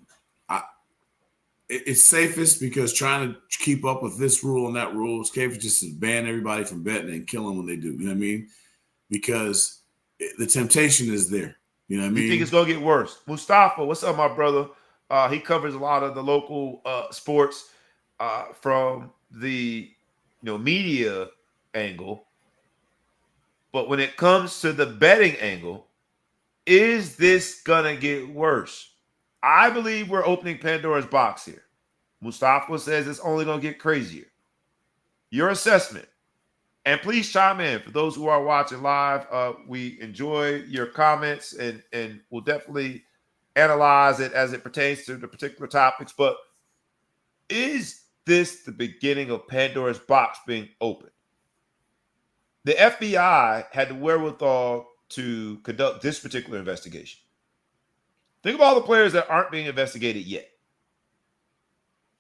it's safest because trying to keep up with this rule and that rule, it's safest just to ban everybody from betting and kill them when they do. You know what I mean? because the temptation is there. You know what I mean? You think it's gonna get worse? Mustafa, what's up, my brother? He covers a lot of the local sports from the media angle. But when it comes to the betting angle, is this gonna get worse? I believe we're opening Pandora's box here. Mustafa says it's only gonna get crazier. Your assessment. And please chime in for those who are watching live. We enjoy your comments and we'll definitely analyze it as it pertains to the particular topics. But is this the beginning of Pandora's box being opened? The FBI had the wherewithal to conduct this particular investigation. Think of all the players that aren't being investigated yet.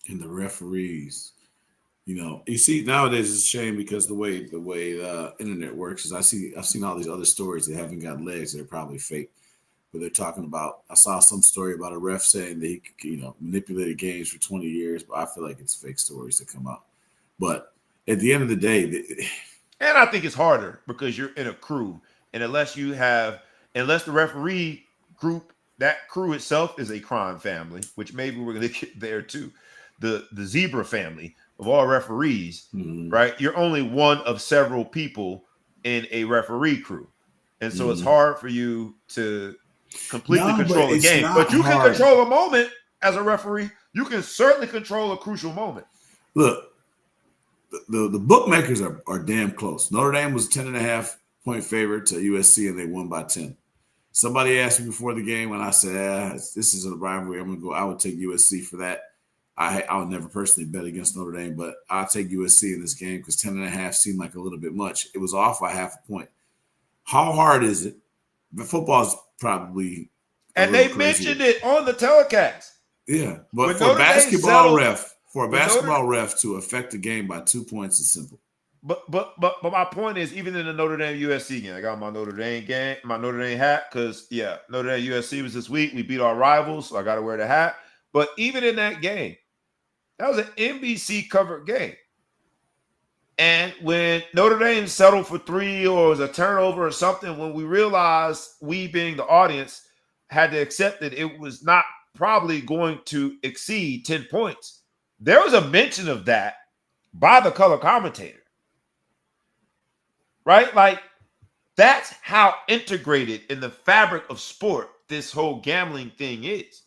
And the referees. You see nowadays it's a shame because the way the internet works is I've seen all these other stories that haven't got legs that are probably fake, but they're talking about. I saw some story about a ref saying that he manipulated games for 20 years, but I feel like it's fake stories that come out. But at the end of the day, and I think it's harder because you're in a crew, and unless the referee group, that crew itself is a crime family, which maybe we're going to get there too, the zebra family of all referees, right? You're only one of several people in a referee crew. And so it's hard for you to completely control the game. But you can control a moment as a referee. You can certainly control a crucial moment. Look, the bookmakers are damn close. Notre Dame was 10.5-point favorite to USC, and they won by 10. Somebody asked me before the game, and I said, this is a rivalry. I'm going to go. I would take USC for that. I would never personally bet against Notre Dame, but I'll take USC in this game because 10.5 seemed like a little bit much. It was off by half a point. How hard is it? The football is probably and they mentioned it on the telecast. Yeah, but for a basketball ref to affect the game by 2 points is simple. But my point is, even in the Notre Dame USC game, I got my Notre Dame hat because Notre Dame USC was this week. We beat our rivals, so I got to wear the hat. But even in that game, that was an NBC covered game. And when Notre Dame settled for 3 or it was a turnover or something, when we realized, we being the audience, had to accept that it was not probably going to exceed 10 points, there was a mention of that by the color commentator. Right? Like, that's how integrated in the fabric of sport this whole gambling thing is.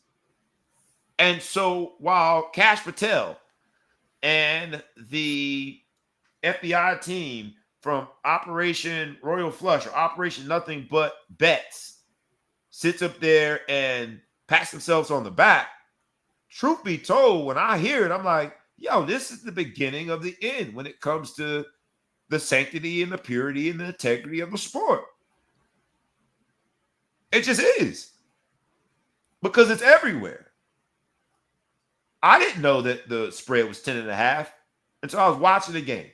And so while Cash Patel and the FBI team from Operation Royal Flush or Operation Nothing But Bets sits up there and pats themselves on the back, truth be told, when I hear it, I'm like, yo, this is the beginning of the end when it comes to the sanctity and the purity and the integrity of the sport. It just is. Because it's everywhere. I didn't know that the spread was 10.5 until I was watching the game.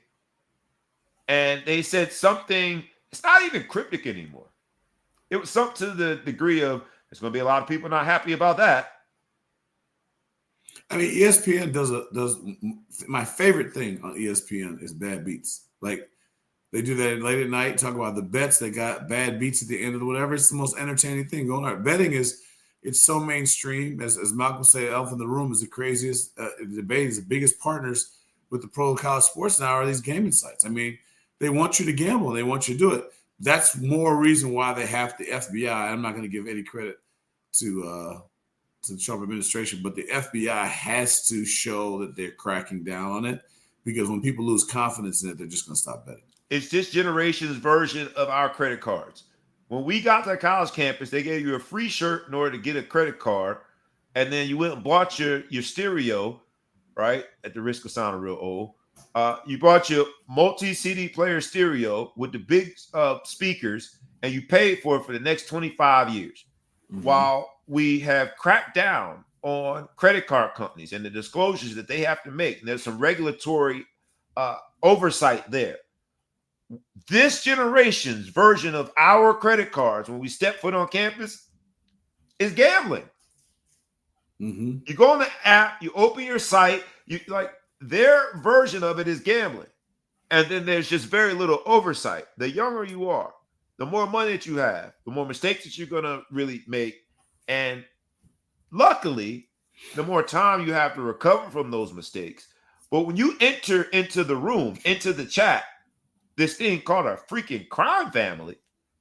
And they said something, it's not even cryptic anymore. It was something to the degree of, there's going to be a lot of people not happy about that. I mean, ESPN does my favorite thing on ESPN is bad beats. Like, they do that late at night, talk about the bets. They got bad beats at the end of whatever. It's the most entertaining thing going on. Betting it's so mainstream. As Malcolm said, Elf in the Room is the craziest debate. The biggest partners with the pro college sports now are these gaming sites. I mean, they want you to gamble. They want you to do it. That's more reason why they have the FBI. I'm not going to give any credit to the Trump administration, but the FBI has to show that they're cracking down on it, because when people lose confidence in it, they're just going to stop betting. It's this generation's version of our credit cards. When we got to the college campus, they gave you a free shirt in order to get a credit card, and then you went and bought your stereo, right? At the risk of sounding real old. You bought your multi-CD player stereo with the big speakers, and you paid for it for the next 25 years. Mm-hmm. While we have cracked down on credit card companies and the disclosures that they have to make, and there's some regulatory oversight there. This generation's version of our credit cards, when we step foot on campus, is gambling. Mm-hmm. You go on the app, you open your site, their version of it is gambling. And then there's just very little oversight. The younger you are, the more money that you have, the more mistakes that you're gonna really make. And luckily, the more time you have to recover from those mistakes. But when you enter into the room, into the chat, this thing called a freaking crime family,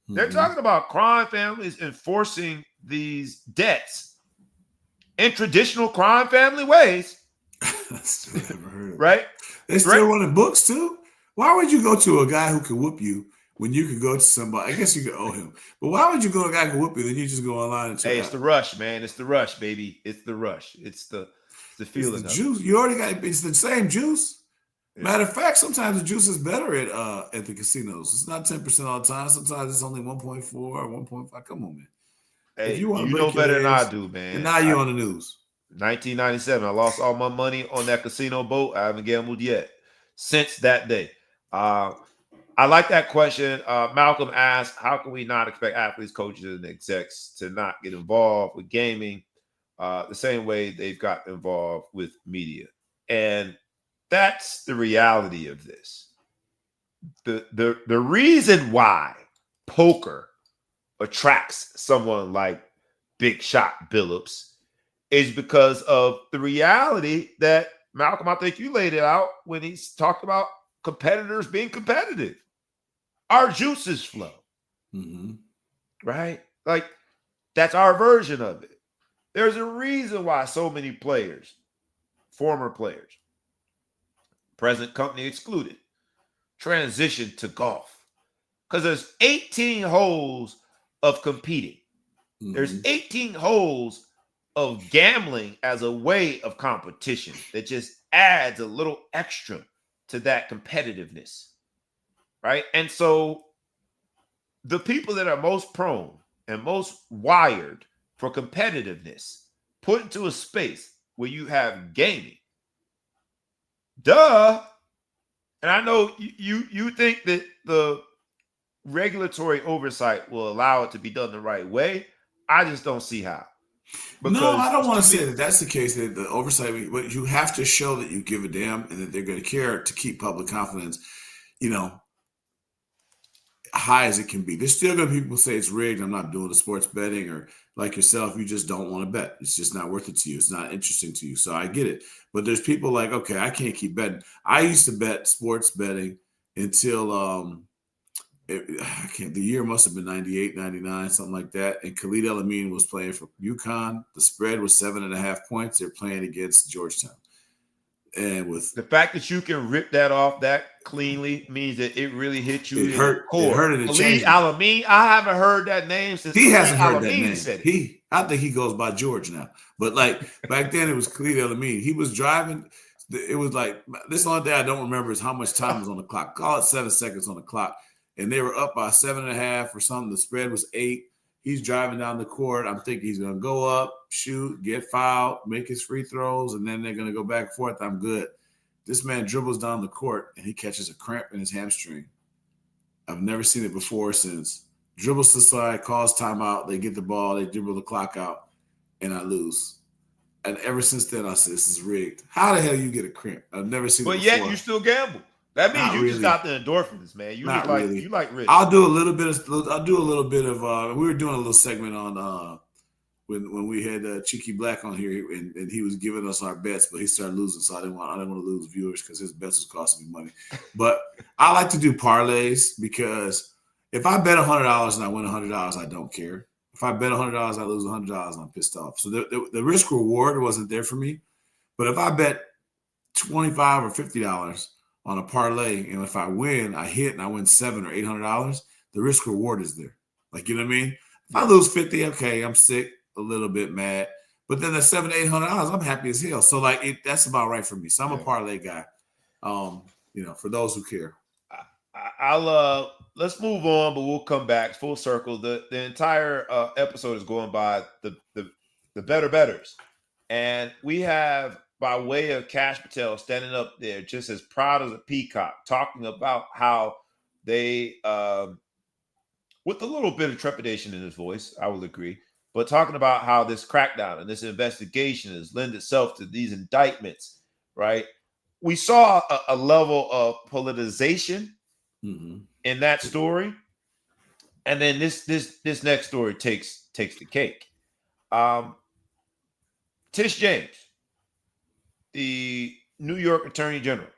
they're talking about crime families enforcing these debts in traditional crime family ways. That's what I've never heard of. Right? They still running books too? Why would you go to a guy who can whoop you when you could go to somebody? I guess you could owe him. But why would you go to a guy who can whoop you, then you just go online and check Hey, it's the rush, man. It's the rush, baby. It's the rush. It's the feeling it's the juice. You already got it's the same juice. Yeah. Matter of fact, sometimes the juice is better at the casinos. It's not 10% all the time. Sometimes it's only 1.4 or 1.5. Come on, man. Hey, if you know better than I do, man. And now you're on the news. 1997, I lost all my money on that casino boat. I haven't gambled yet since that day. I like that question. Malcolm asked, how can we not expect athletes, coaches, and execs to not get involved with gaming the same way they've gotten involved with media? And that's the reality of this. The reason why poker attracts someone like Big Shot Billups is because of the reality that Malcolm, I think you laid it out when he's talked about competitors being competitive. Our juices flow, right? Like that's our version of it. There's a reason why so many players, former players, present company excluded, transition to golf because there's 18 holes of competing. There's 18 holes of gambling as a way of competition that just adds a little extra to that competitiveness, right? And so the people that are most prone and most wired for competitiveness put into a space where you have gaming. Duh. And I know you think that the regulatory oversight will allow it to be done the right way. I just don't see how. No, I don't want to say that that's the case, that the oversight, but you have to show that you give a damn and that they're going to care to keep public confidence, high as it can be. There's still going to be people who say it's rigged. I'm not doing the sports betting, or like yourself, you just don't want to bet. It's just not worth it to you. It's not interesting to you. So I get it. But there's people like, okay, I can't keep betting. I used to bet sports betting until the year must have been 98, 99, something like that. And Khalid El-Amin was playing for UConn. The spread was 7.5 points. They're playing against Georgetown. And with the fact that you can rip that off that cleanly means that it really hit you. It hurt. Core. It hurt and it changed. El-Amin, I haven't heard that name since he hasn't heard that name. I think he goes by George now. But like back then, it was Khalid El-Amin. He was driving. It was like this. Only thing I don't remember is how much time was on the clock. Call it 7 seconds on the clock. And they were up by 7.5 or something. The spread was 8. He's driving down the court. I'm thinking he's going to go up, shoot, get fouled, make his free throws, and then they're going to go back and forth. I'm good. This man dribbles down the court, and he catches a cramp in his hamstring. I've never seen it before or since. Dribbles to the side, calls timeout. They get the ball. They dribble the clock out, and I lose. And ever since then, I said, this is rigged. How the hell you get a cramp? I've never seen it before. But yet you still gamble. That means you just got the endorphins, man. You like risk. I'll do a little bit of we were doing a little segment on when we had Cheeky Black on here, and he was giving us our bets, but he started losing, so I didn't want to lose viewers because his bets was costing me money. But I like to do parlays because if I bet $100 and I win $100, I don't care. If I bet $100, I lose $100, I'm pissed off. So the risk reward wasn't there for me. But if I bet $25 or $50 on a parlay, and if I win, I hit and I win $700 or $800, the risk reward is there. Like, you know what I mean? If I lose 50, okay, I'm sick, a little bit mad, but then the $700, $800, I'm happy as hell. So like that's about right for me. So I'm a parlay guy. For those who care. I'll let's move on, but we'll come back full circle. The entire episode is going by the Better Bettors, and we have, by way of Cash Patel, standing up there just as proud as a peacock, talking about how they, with a little bit of trepidation in his voice, I will agree, but talking about how this crackdown and this investigation has lent itself to these indictments, right? We saw a level of politicization in that story. And then this next story takes the cake. Tish James, the New York Attorney General,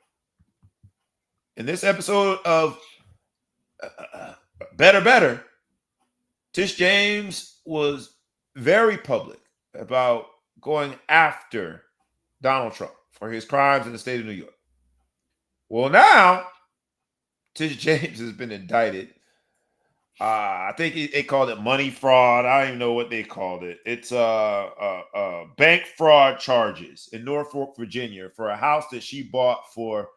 in this episode of Better Better, Tish James was very public about going after Donald Trump for his crimes in the state of New York. Well, now Tish James has been indicted. I think they called it money fraud. I don't even know what they called it. It's bank fraud charges in Norfolk, Virginia, for a house that she bought for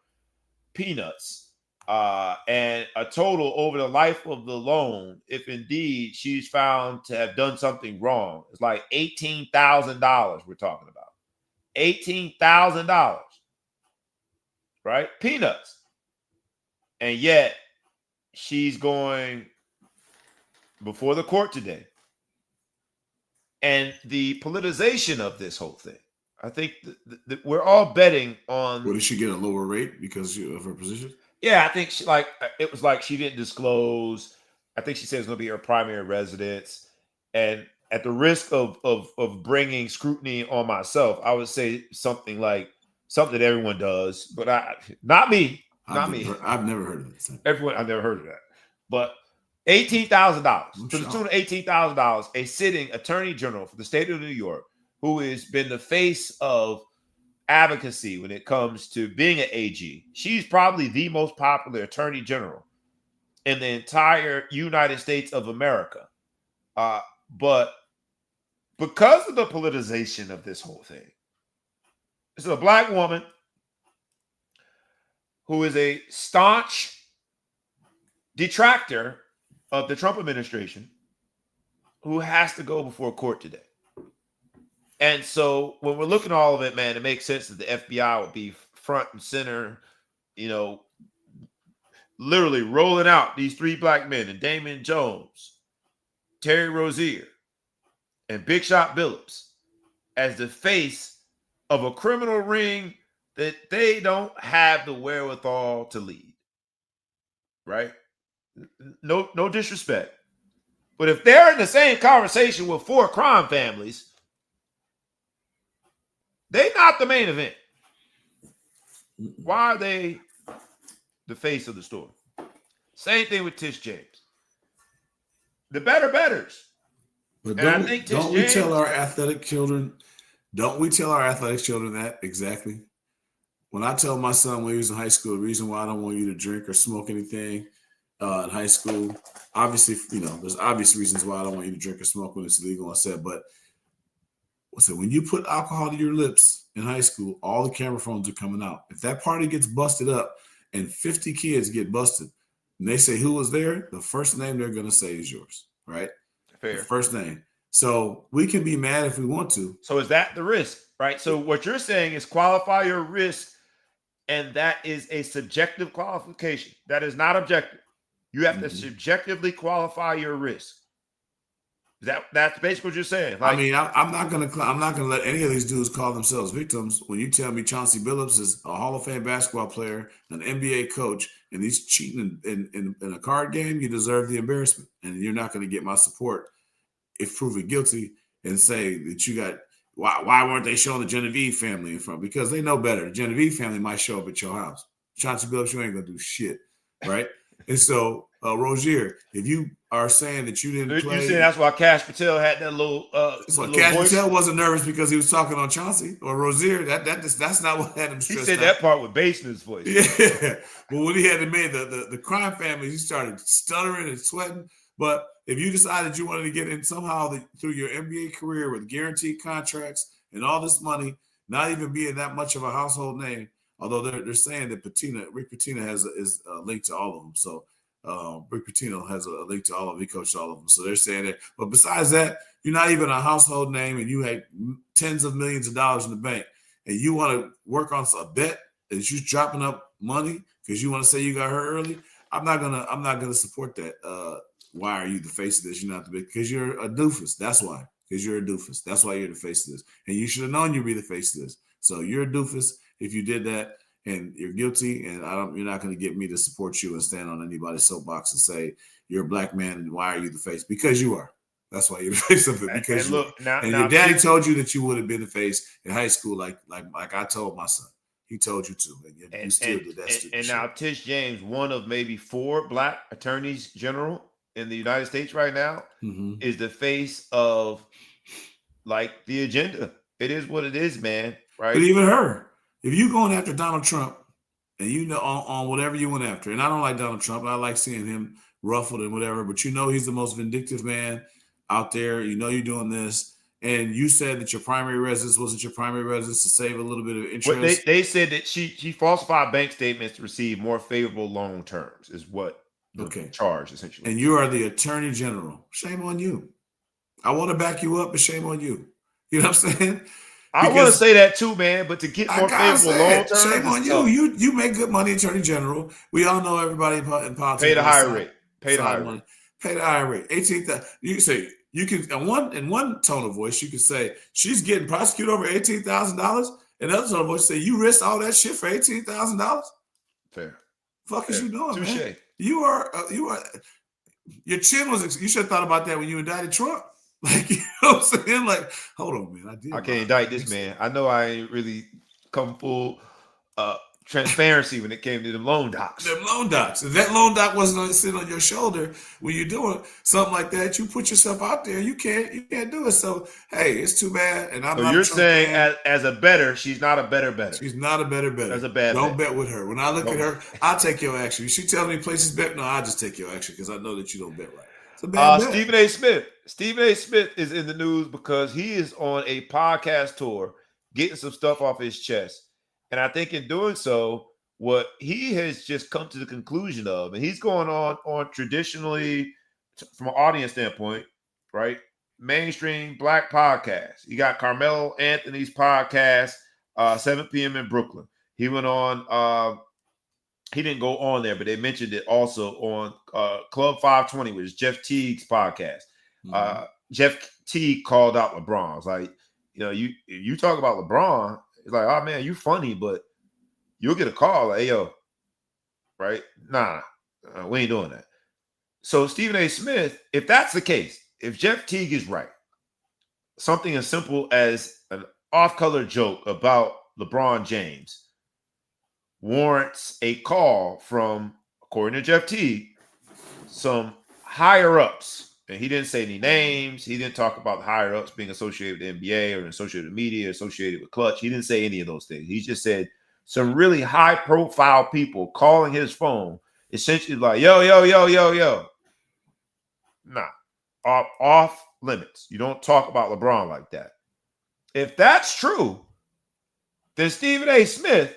peanuts. And a total over the life of the loan, if indeed she's found to have done something wrong, it's like $18,000 we're talking about. $18,000, right? Peanuts. And yet she's going before the court today. And the politicization of this whole thing, I think we're all betting on. Well, did she get a lower rate because of her position? Yeah, I think it was like she didn't disclose. I think she said it's going to be her primary residence. And at the risk of bringing scrutiny on myself, I would say something like something that everyone does, but not me. I've never heard of it. I've never heard of that. But $18,000, to the tune of $18,000, a sitting attorney general for the state of New York, who has been the face of advocacy when it comes to being an AG. She's probably the most popular attorney general in the entire United States of America. But because of the politicization of this whole thing, this is a black woman who is a staunch detractor of the Trump administration, who has to go before court today. And so when we're looking at all of it, man, it makes sense that the FBI would be front and center, literally rolling out these three black men, and Damon Jones, Terry Rozier, and Big Shot Billups, as the face of a criminal ring that they don't have the wherewithal to lead. Right? No disrespect. But if they're in the same conversation with four crime families, they're not the main event. Why are they the face of the story? Same thing with Tish James. The Better Bettors. But don't we tell our athletic children that exactly? When I tell my son when he was in high school, the reason why I don't want you to drink or smoke anything in high school, obviously, there's obvious reasons why I don't want you to drink or smoke when it's illegal. I said, but when you put alcohol to your lips in high school, all the camera phones are coming out. If that party gets busted up and 50 kids get busted, and they say who was there, the first name they're going to say is yours, right? Fair. The first name. So we can be mad if we want to. So is that the risk, right? So what you're saying is qualify your risk, and that is a subjective qualification. That is not objective. You have to subjectively qualify your risk. That's basically what you're saying. Like, I mean, I'm not gonna let any of these dudes call themselves victims. When you tell me Chauncey Billups is a Hall of Fame basketball player, an NBA coach, and he's cheating in a card game, you deserve the embarrassment, and you're not going to get my support if proven guilty and say that you got. Why weren't they showing the Genevieve family in front? Because they know better. The Genevieve family might show up at your house. Chauncey Billups, you ain't gonna do shit, right? And so, Rozier, if you are saying that you didn't play, you saying that's why Cash Patel had that little. Cash Patel wasn't nervous because he was talking on Chauncey or Rozier. That's not what had him stressed out. He said that part with bass in his voice. Yeah, but when he had to make the crime family, he started stuttering and sweating. But if you decided you wanted to get in somehow through your NBA career with guaranteed contracts and all this money, not even being that much of a household name, although they're saying that Rick Pitino is a link to all of them. So Rick Pitino has a link to all of them. He coached all of them. So they're saying that. But besides that, you're not even a household name, and you had tens of millions of dollars in the bank, and you want to work on a bet that you're dropping up money because you want to say you got hurt early. I'm not gonna support that. Why are you the face of this? You're not the big, because you're a doofus. That's why. Because you're a doofus. That's why you're the face of this. And you should have known you'd be the face of this. So you're a doofus if you did that. and you're guilty, and you're not going to get me to support you and stand on anybody's soapbox and say you're a black man and why are you the face? Because you are. That's why you're the face of it. Because and look, and your daddy told you that you would have been the face in high school, like I told my son. He told you to, and you still did that stupid and shit. now Tish James, one of maybe 4 black attorneys general in the United States right now, is the face of like the agenda. It is what it is, man. Right? But even her, if you going after Donald Trump, and you know on whatever you went after, and I don't like Donald Trump, I like seeing him ruffled and whatever, but you know he's the most vindictive man out there. You know you're doing this, and you said that your primary residence wasn't your primary residence to save a little bit of interest. What they said that she falsified bank statements to receive more favorable loan terms is what the charge essentially. And you are the attorney general. Shame on you. I want to back you up, but shame on you. You know what I'm saying? I want to say that too, man. But to get more favorable loan terms, shame on you. You make good money, attorney general. We all know everybody in politics. Pay the higher rate. Pay the higher rate. Pay the higher rate. 18,000. You can say you can in one tone of voice you can say she's getting prosecuted over $18,000. In another tone of voice, say you risked all that shit for $18,000. Fair. Fuck is you doing, Touché. man? You are. Your chin was. You should have thought about that when you indicted Trump. Like, you know what I'm saying? Like, hold on, man. I can't indict this man. I know I ain't really come full transparency when it came to them loan docs. Them loan docs. If that loan doc wasn't sitting on your shoulder when you're doing something like that, you put yourself out there. You can't do it. So hey, it's too bad. And I'm. So you're saying as a bettor, she's not a better bettor. She's not a better bettor. That's a bad. Don't bet with her. When I look at her, I'll take your action. If she tells me places bet, no, I'll just take your action because I know that you don't bet right. Stephen A. Smith. Stephen A. Smith is in the news because he is on a podcast tour getting some stuff off his chest. And I think in doing so, what he has just come to the conclusion of, and he's going on traditionally, from an audience standpoint, right? Mainstream black podcast. You got Carmelo Anthony's podcast, 7 p.m. in Brooklyn. He went on, he didn't go on there, but they mentioned it also on Club 520, which is Jeff Teague's podcast. Jeff Teague called out LeBron. It's like, you talk about LeBron, it's like, oh man, you funny, but you'll get a call like, hey, yo, right? Nah, we ain't doing that. So Stephen A. Smith, if that's the case, if Jeff Teague is right, something as simple as an off-color joke about LeBron James warrants a call from, according to Jeff Teague, some higher-ups. And he didn't say any names. He didn't talk about higher-ups being associated with the NBA or associated with media, associated with Clutch. He didn't say any of those things. He just said some really high-profile people calling his phone, essentially like, yo. Nah, off limits. You don't talk about LeBron like that. If that's true, then Stephen A. Smith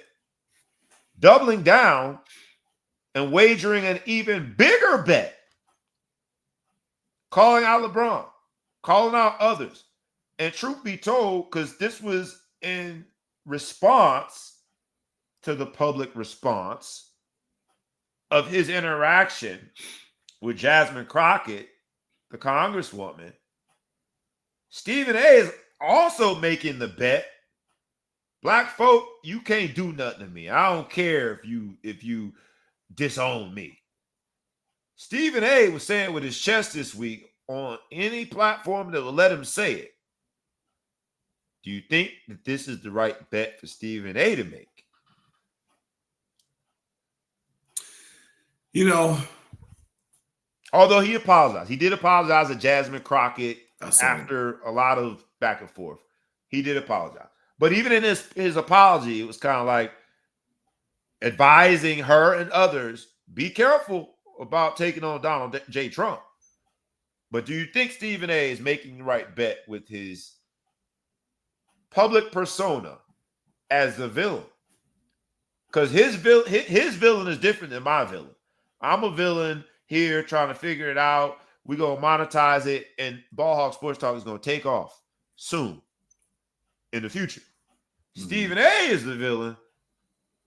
doubling down and wagering an even bigger bet, calling out LeBron, calling out others. And truth be told, because this was in response to the public response of his interaction with Jasmine Crockett, the congresswoman, Stephen A. is also making the bet, black folk, you can't do nothing to me. I don't care if you disown me. Stephen A. was saying with his chest this week on any platform that will let him say it. Do you think that this is the right bet for Stephen A. to make? Although he apologized. He did apologize to Jasmine Crockett after a lot of back and forth. He did apologize. But even in his apology, it was kind of like advising her and others, be careful about taking on Donald J. Trump. But do you think Stephen A. is making the right bet with his public persona as the villain? Because his villain is different than my villain. I'm a villain here trying to figure it out. We're going to monetize it, and Ballhawk Sports Talk is going to take off soon in the future. Stephen A. is the villain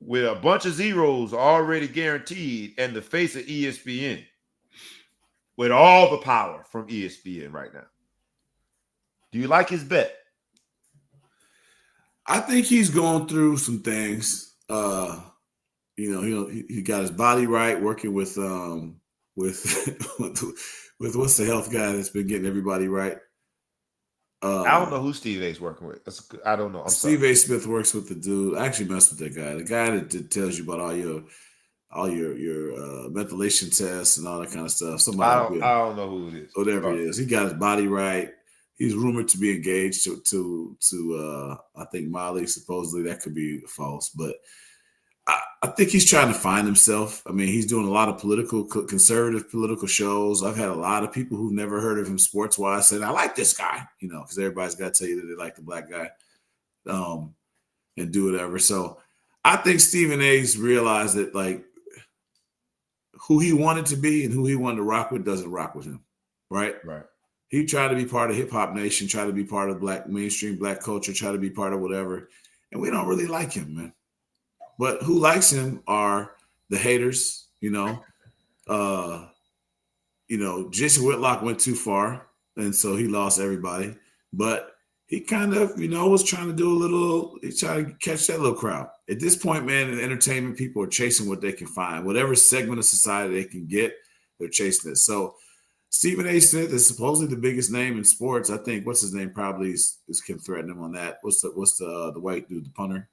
with a bunch of zeros already guaranteed and the face of ESPN with all the power from ESPN right now. Do you like his bet? I think he's going through some things. he got his body right, working with with what's the health guy that's been getting everybody right. I don't know who Steve A's working with. I don't know. I'm Steve sorry. A. Smith works with the dude. I actually messed with that guy. The guy that tells you about all your methylation tests and all that kind of stuff. Somebody, I don't know who it is. whatever it is. He got his body right. He's rumored to be engaged to I think Molly. Supposedly that could be false, but I think he's trying to find himself. I mean, he's doing a lot of conservative political shows. I've had a lot of people who've never heard of him sports wise said, I like this guy, because everybody's got to tell you that they like the black guy and do whatever. So I think Stephen A's realized that like who he wanted to be and who he wanted to rock with doesn't rock with him. Right. Right. He tried to be part of hip hop nation, try to be part of mainstream black culture, try to be part of whatever. And we don't really like him, man. But who likes him are the haters, Jason Whitlock went too far, and so he lost everybody. But he kind of, was trying to he's trying to catch that little crowd. At this point, man, in entertainment, people are chasing what they can find. Whatever segment of society they can get, they're chasing it. So Stephen A. Smith is supposedly the biggest name in sports. I think, what's his name, probably is can threaten him on that. What's the white dude, the punter?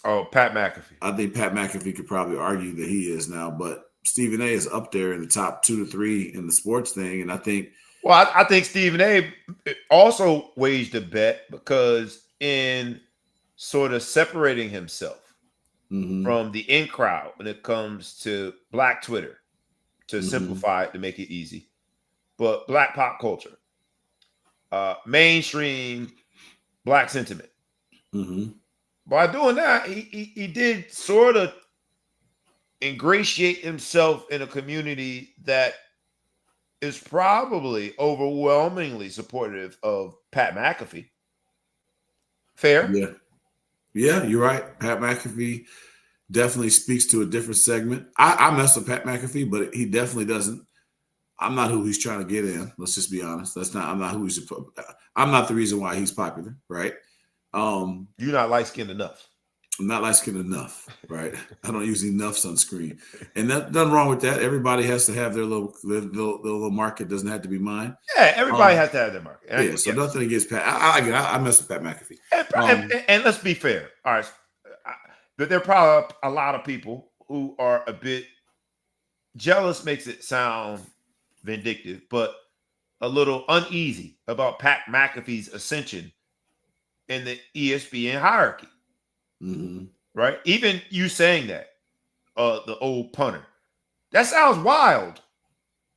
Oh, Pat McAfee. I think Pat McAfee could probably argue that he is now, but Stephen A. is up there in the top 2 to 3 in the sports thing. And I think. Well, I think Stephen A. also waged a bet because in sort of separating himself from the in crowd when it comes to black Twitter, to simplify it, to make it easy, but black pop culture, mainstream black sentiment. By doing that, he did sort of ingratiate himself in a community that is probably overwhelmingly supportive of Pat McAfee. Fair? Yeah, you're right. Pat McAfee definitely speaks to a different segment. I mess with Pat McAfee, but he definitely doesn't. I'm not who he's trying to get in. Let's just be honest. I'm not the reason why he's popular, right? You're not light-skinned enough. I'm not light-skinned enough, right? I don't use enough sunscreen. And nothing wrong with that. Everybody has to have their little market. Doesn't have to be mine. Yeah, everybody has to have their market. So nothing against Pat. I mess with Pat McAfee. And let's be fair. All right. But there are probably a lot of people who are a bit jealous, makes it sound vindictive, but a little uneasy about Pat McAfee's ascension in the ESPN hierarchy. Right? Even you saying that, the old punter, that sounds wild.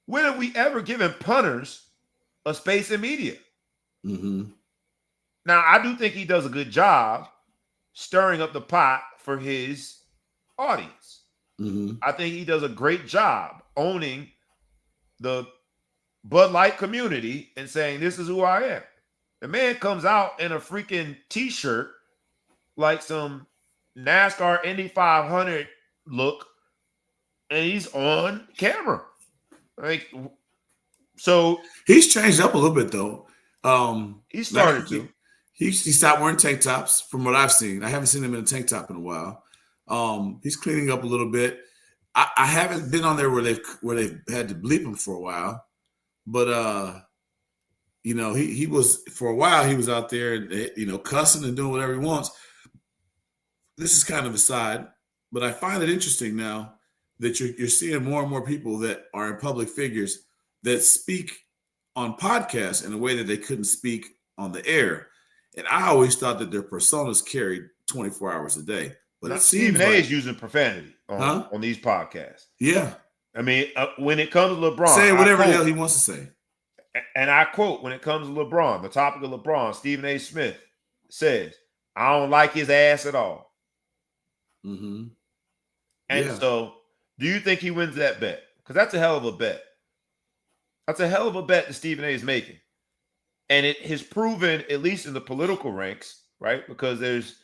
When have we ever given punters a space in media? Now, I do think he does a good job stirring up the pot for his audience. I think he does a great job owning the Bud Light community and saying, this is who I am. The man comes out in a freaking t-shirt like some NASCAR Indy 500 look, and he's on camera. Like, so he's changed up a little bit though. He started to. He stopped wearing tank tops from what I've seen. I haven't seen him in a tank top in a while. He's cleaning up a little bit. I haven't been on there where they've had to bleep him for a while, but he was, for a while he was out there and cussing and doing whatever he wants. This is kind of a side, but I find it interesting now that you're seeing more and more people that are in public figures that speak on podcasts in a way that they couldn't speak on the air. And I always thought that their personas carried 24 hours a day. But it seems Stephen A is using profanity on these podcasts. Yeah. I mean, when it comes to LeBron, say whatever the hell he wants to say. And I quote, when it comes to LeBron, the topic of LeBron, Stephen A. Smith says, I don't like his ass at all. And so, do you think he wins that bet? Because that's a hell of a bet. That's a hell of a bet that Stephen A is making. And it has proven, at least in the political ranks, right? Because there's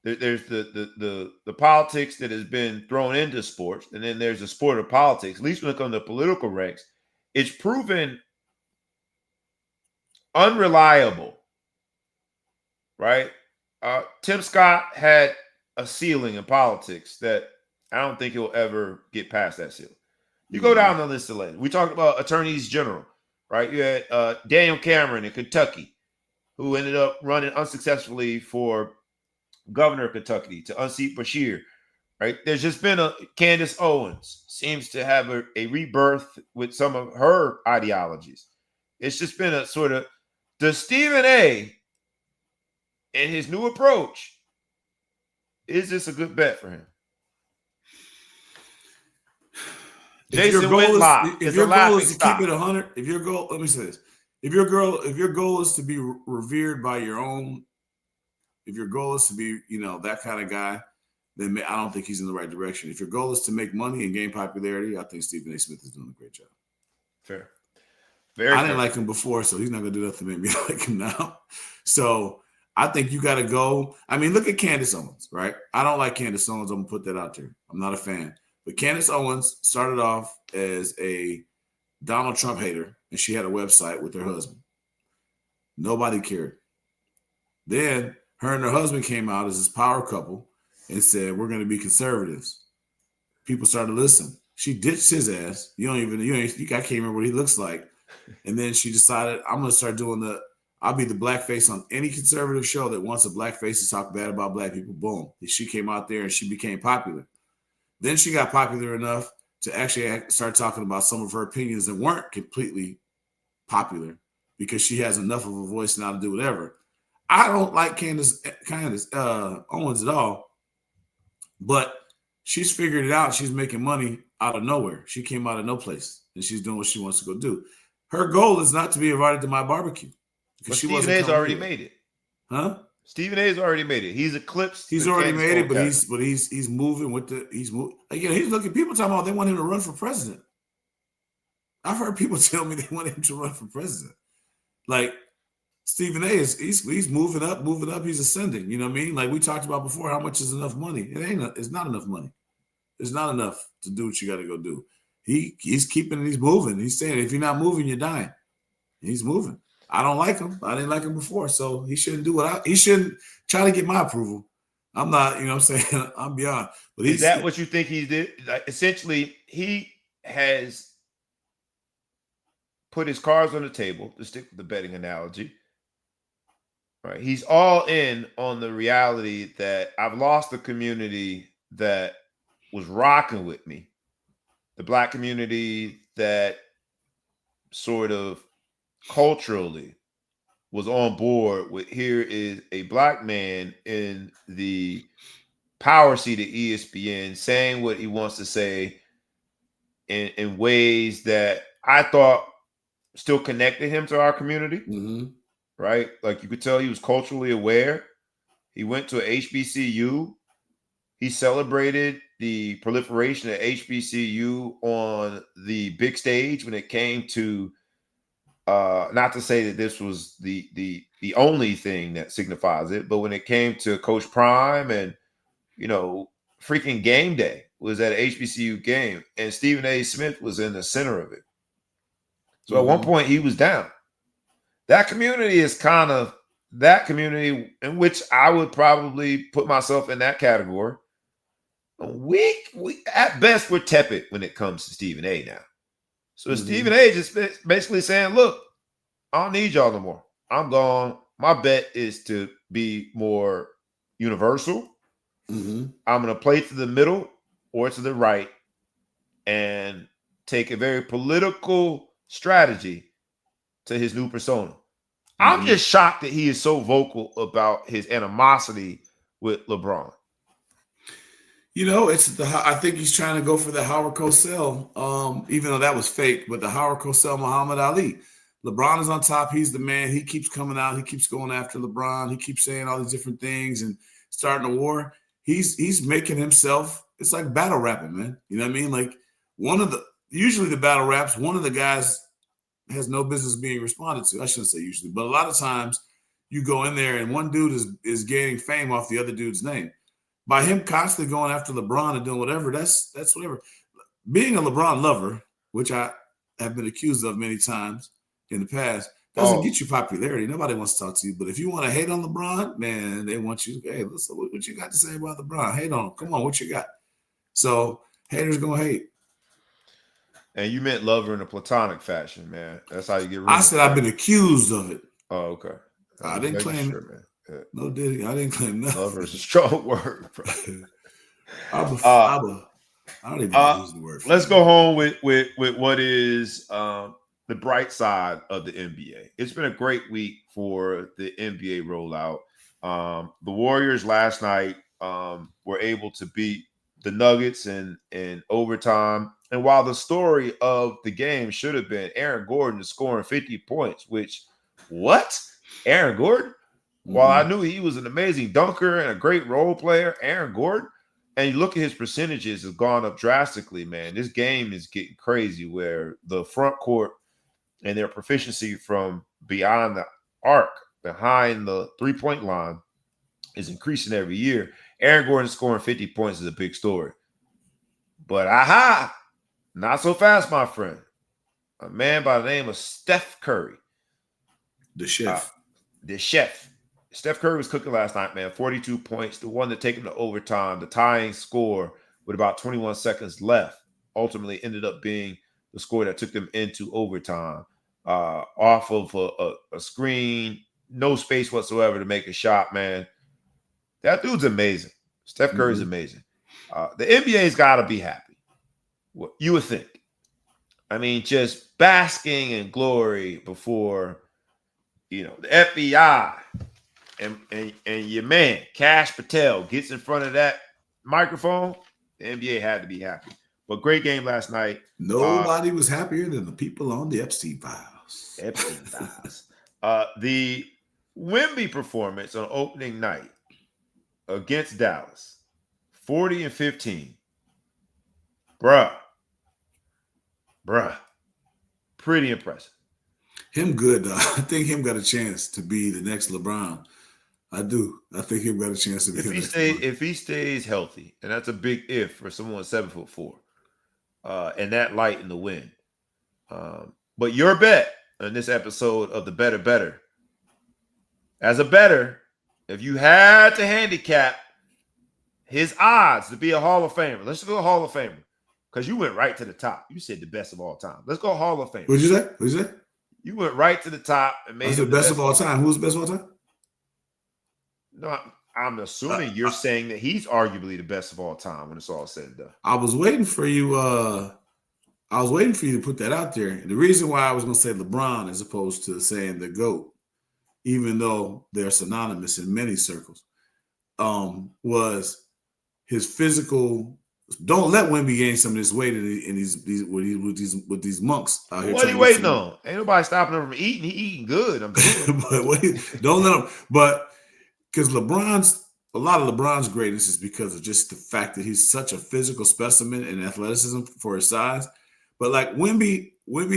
the politics that has been thrown into sports, and then there's the sport of politics. At least when it comes to political ranks, it's proven unreliable, right? Tim Scott had a ceiling in politics that I don't think he'll ever get past that ceiling. You Mm-hmm. go down the list of later. We talked about attorneys general, right? You had Daniel Cameron in Kentucky, who ended up running unsuccessfully for governor of Kentucky to unseat Bashir, right? There's just been a Candace Owens seems to have a rebirth with some of her ideologies. It's just been a sort of, does Stephen A. and his new approach, is this a good bet for him? Jason Whitlock if is a your goal laughing is to stock. keep it 100, if your goal, let me say this, if your goal is to be revered by your own, if your goal is to be, that kind of guy, then I don't think he's in the right direction. If your goal is to make money and gain popularity, I think Stephen A. Smith is doing a great job. Fair. Very I didn't fair. like him before, so he's not going to do nothing to make me like him now. So I think you got to go. I mean, look at Candace Owens, right? I don't like Candace Owens. I'm going to put that out there. I'm not a fan. But Candace Owens started off as a Donald Trump hater, and she had a website with her husband. Nobody cared. Then her and her husband came out as this power couple and said, we're going to be conservatives. People started listening. She ditched his ass. I can't remember what he looks like. And then she decided, I'm going to start doing I'll be the blackface on any conservative show that wants a blackface to talk bad about black people. Boom. She came out there and she became popular. Then she got popular enough to actually start talking about some of her opinions that weren't completely popular because she has enough of a voice now to do whatever. I don't like Candace Owens at all, but she's figured it out. She's making money out of nowhere. She came out of no place, and she's doing what she wants to go do. Her goal is not to be invited to my barbecue. But Stephen A's already made it. Huh? Stephen A's already made it. He's eclipsed. He's already made it, but he's moving with he's moving. Again, he's looking. People talking about they want him to run for president. I've heard people tell me they want him to run for president. Like Stephen A. he's moving up. He's ascending. You know what I mean? Like we talked about before, how much is enough money? It's not enough money. It's not enough to do what you got to go do. He's keeping. He's moving. He's saying if you're not moving, you're dying. He's moving. I don't like him. I didn't like him before, so he shouldn't do he shouldn't try to get my approval. I'm not. You know what I'm saying? I'm beyond. But is that what you think he did? Like, essentially, he has put his cards on the table, to stick with the betting analogy. Right. He's all in on the reality that I've lost the community that was rocking with me, the Black community that sort of culturally was on board with, here is a Black man in the power seat at ESPN saying what he wants to say in ways that I thought still connected him to our community. Mm-hmm. Right? Like you could tell he was culturally aware. He went to a HBCU. He celebrated the proliferation of HBCU on the big stage when it came to, not to say that this was the only thing that signifies it, but when it came to Coach Prime and, freaking game day was at an HBCU game, and Stephen A. Smith was in the center of it. So at one point he was down. That community is kind of that community in which I would probably put myself in that category. We at best we're tepid when it comes to Stephen A. now. So Stephen A. just basically saying, look, I don't need y'all no more. I'm gone. My bet is to be more universal. Mm-hmm. I'm going to play to the middle or to the right and take a very political strategy to his new persona. I'm just shocked that he is so vocal about his animosity with LeBron. I think he's trying to go for the Howard Cosell, even though that was fake, but the Howard Cosell, Muhammad Ali. LeBron is on top. He's the man. He keeps coming out. He keeps going after LeBron. He keeps saying all these different things and starting a war. He's making himself, it's like battle rapping, man. You know what I mean? Like usually the battle raps, one of the guys has no business being responded to. I shouldn't say usually, but a lot of times you go in there and one dude is gaining fame off the other dude's name. By him constantly going after LeBron and doing whatever, that's whatever. Being a LeBron lover, which I have been accused of many times in the past, doesn't get you popularity. Nobody wants to talk to you. But if you want to hate on LeBron, man, they want you. Hey, listen, what you got to say about LeBron? Hate on him. Come on, what you got? So haters gonna hate. And you meant lover in a platonic fashion, man. That's how you get. I said I've been accused of it. Oh, okay. I didn't claim it. Man. Yeah. No, did he? I didn't claim nothing. Lover is a strong word, bro. I don't even use the word. Let's go home with what is the bright side of the NBA. It's been a great week for the NBA rollout. The Warriors last night were able to beat the Nuggets in overtime. And while the story of the game should have been Aaron Gordon scoring 50 points, which, what? Aaron Gordon? While I knew he was an amazing dunker and a great role player, Aaron Gordon, and you look at his percentages has gone up drastically, man. This game is getting crazy where the front court and their proficiency from beyond the arc, behind the three-point line, is increasing every year. Aaron Gordon scoring 50 points is a big story. But not so fast, my friend. A man by the name of Steph Curry. The chef. Steph Curry was cooking last night, man. 42 points, the one that took him to overtime, the tying score with about 21 seconds left, ultimately ended up being the score that took them into overtime off of a screen, no space whatsoever to make a shot, man. That dude's amazing. Steph Curry's amazing. The NBA's got to be happy. What you would think. I mean, just basking in glory before, the FBI and your man, Cash Patel, gets in front of that microphone. The NBA had to be happy. But great game last night. Nobody was happier than the people on the Epstein Files. The Wemby performance on opening night against Dallas, 40 and 15. Bruh. Pretty impressive. Him good, though. I think him got a chance to be the next LeBron. I do. I think him got a chance to be if he stays healthy, and that's a big if for someone 7'4", and that light in the wind. But your bet on this episode of the Better Better, as a bettor, if you had to handicap his odds to be a Hall of Famer, let's go Hall of Famer, because you went right to the top. You said the best of all time. Let's go Hall of Famer. What'd you say? You went right to the top and made the best of all time. Who's the best of all time? No, I'm assuming you're saying that he's arguably the best of all time when it's all said and done. I was waiting for you. I was waiting for you to put that out there. And the reason why I was going to say LeBron as opposed to saying the GOAT, even though they're synonymous in many circles, was his physical. Don't let Wemby gain some of this weight with these monks out here. What are you waiting on? Ain't nobody stopping him from eating. He eating good. I'm but don't let him. But because a lot of LeBron's greatness is because of just the fact that he's such a physical specimen and athleticism for his size. But like Wemby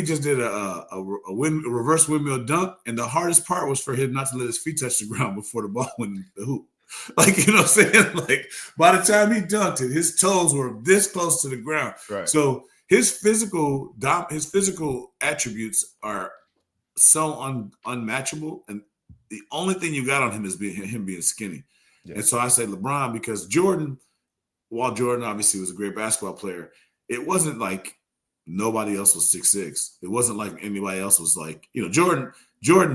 just did a reverse windmill dunk, and the hardest part was for him not to let his feet touch the ground before the ball went in the hoop. Like, you know what I'm saying? Like, by the time he dunked it, his toes were this close to the ground. Right. So his physical attributes are so unmatchable, and the only thing you got on him is him being skinny. Yeah. And so I say LeBron because Jordan, while Jordan obviously was a great basketball player, it wasn't like nobody else was 6'6". It wasn't like anybody else was like, Jordan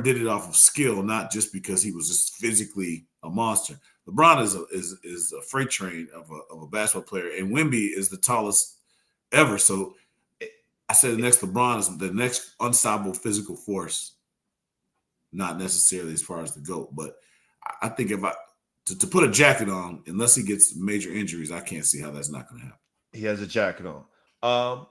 did it off of skill, not just because he was just physically a monster. LeBron is a freight train of a basketball player, and Wemby is the tallest ever. So I said the next LeBron is the next unstoppable physical force, not necessarily as far as the GOAT. But I think if to put a jacket on, unless he gets major injuries, I can't see how that's not going to happen. He has a jacket on.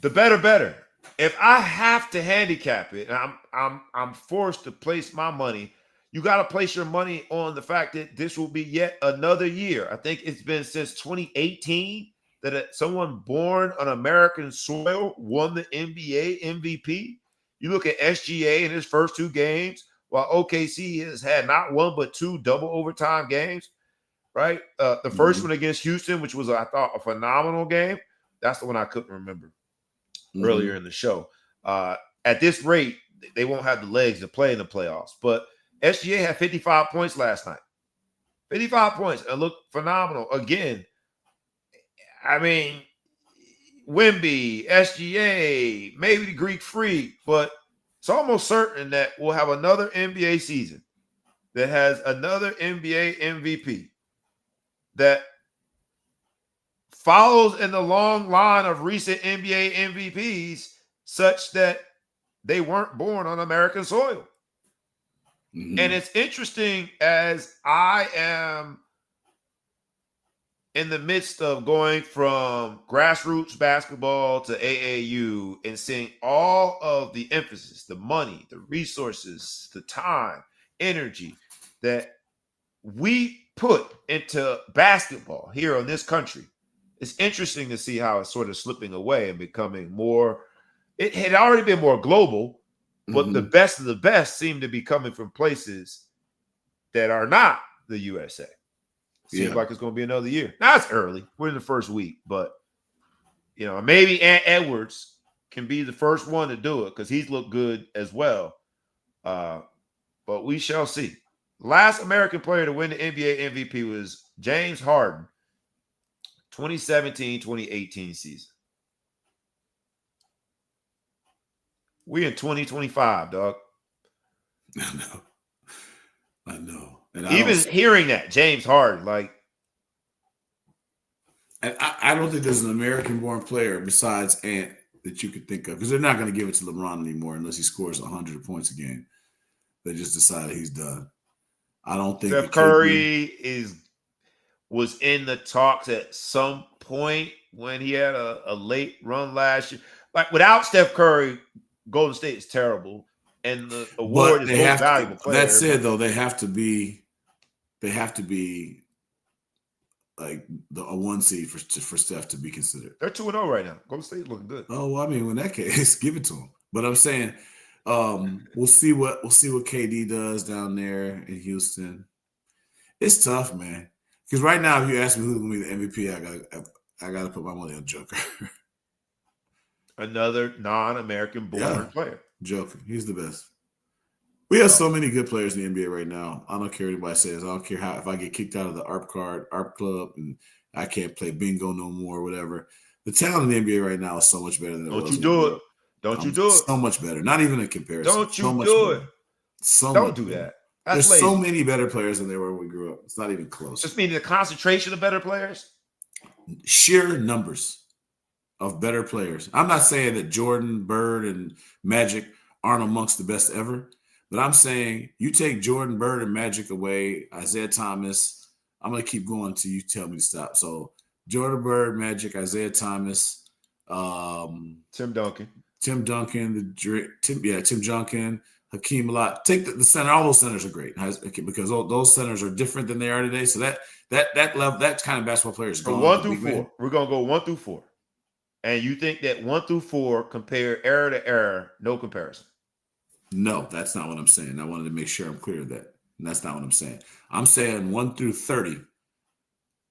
The better. If I have to handicap it, and I'm forced to place my money, you got to place your money on the fact that this will be yet another year. I think it's been since 2018 that someone born on American soil won the NBA MVP. You look at SGA in his first two games, while OKC has had not one but two double overtime games, right? The first one against Houston, which was, I thought, a phenomenal game. That's the one I couldn't remember earlier in the show. At this rate, they won't have the legs to play in the playoffs. But SGA had 55 points last night. 55 points and looked phenomenal. Again, I mean, Wemby, SGA, maybe the Greek Freak, but it's almost certain that we'll have another NBA season that has another NBA MVP that follows in the long line of recent NBA MVPs such that they weren't born on American soil. Mm-hmm. And it's interesting as I am in the midst of going from grassroots basketball to AAU and seeing all of the emphasis, the money, the resources, the time, energy that we put into basketball here in this country. It's interesting to see how it's sort of slipping away and becoming more. It had already been more global, but the best of the best seem to be coming from places that are not the USA. Seems like it's going to be another year. Now it's early. We're in the first week, but maybe Ant Edwards can be the first one to do it because he's looked good as well. But we shall see. Last American player to win the NBA MVP was James Harden, 2017-2018 season. We in 2025, dog. I know. And even hearing that, James Harden, and I don't think there's an American-born player besides Ant that you could think of, because they're not going to give it to LeBron anymore unless he scores 100 points a game. They just decided he's done. I don't think Steph Curry was in the talks at some point when he had a late run last year. Like without Steph Curry, Golden State is terrible, and the award is most valuable player. That said, though, they have to be like a 1 seed for Steph to be considered. They're 2-0 right now. Golden State looking good. Oh, well, I mean, in that case, give it to them. But I'm saying we'll see what KD does down there in Houston. It's tough, man. Because right now, if you ask me who's going to be the MVP, I got to put my money on Joker. Another non-American born player. Joker. He's the best. We have so many good players in the NBA right now. I don't care what anybody says. I don't care if I get kicked out of the ARP club, and I can't play bingo no more or whatever. The talent in the NBA right now is so much better than it was. Don't you do it. Don't you do it. So much better. Not even in comparison. Don't you do it. Don't do that. There's so many better players than there were when we grew up. It's not even close. Just meaning the concentration of better players? Sheer numbers of better players. I'm not saying that Jordan, Bird, and Magic aren't amongst the best ever, but I'm saying you take Jordan, Bird, and Magic away, Isaiah Thomas, I'm going to keep going until you tell me to stop. So Jordan, Bird, Magic, Isaiah Thomas, Tim Duncan, Tim Duncan, Hakeem a lot. Take the center. All those centers are great because those centers are different than they are today. So that level, that kind of basketball players. So 1 through 4, we're gonna go 1 through 4, and you think that 1 through 4 compare era to era? No comparison. No, that's not what I'm saying. I wanted to make sure I'm clear of that. And that's not what I'm saying. I'm saying 1 through 30.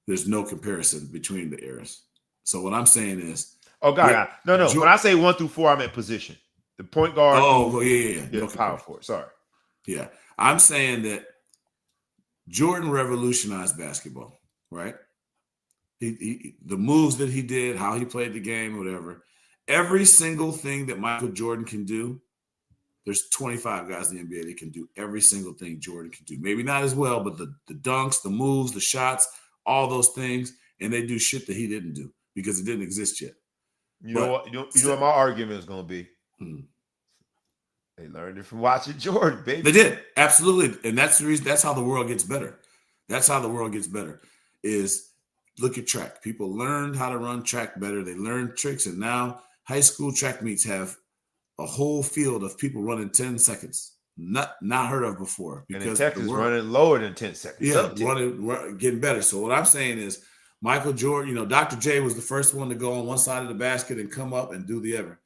There's no comparison between the eras. So what I'm saying is, no. When I say 1 through 4, I meant position. The point guard. Oh, well, yeah. No power forward. Sorry. Yeah. I'm saying that Jordan revolutionized basketball, right? He the moves that he did, how he played the game, whatever. Every single thing that Michael Jordan can do, there's 25 guys in the NBA that can do every single thing Jordan can do. Maybe not as well, but the dunks, the moves, the shots, all those things, and they do shit that he didn't do because it didn't exist yet. You know what my argument is going to be? They learned it from watching Jordan, baby. They did, absolutely, and that's the reason. That's how the world gets better. That's how the world gets better. Is look at track. People learned how to run track better. They learned tricks, and now high school track meets have a whole field of people running 10 seconds. Not heard of before. Because and in Texas running lower than 10 seconds. Yeah, getting better. So what I'm saying is Michael Jordan, Dr. J was the first one to go on one side of the basket and come up and do the other.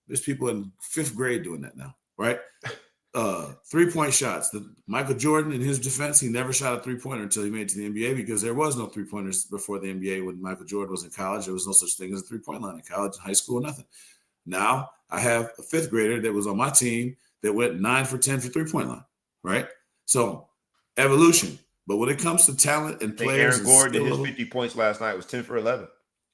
There's people in 5th grade doing that now, right? 3-point shots. Michael Jordan, in his defense, he never shot a 3-pointer until he made it to the NBA because there was no 3-pointers before the NBA when Michael Jordan was in college. There was no such thing as a 3-point line in college, high school, nothing. Now I have a 5th grader that was on my team that went 9 for 10 for 3-point line, right? So evolution. But when it comes to talent and I think players Aaron and Gordon skill did his level, 50 points last night was 10 for 11.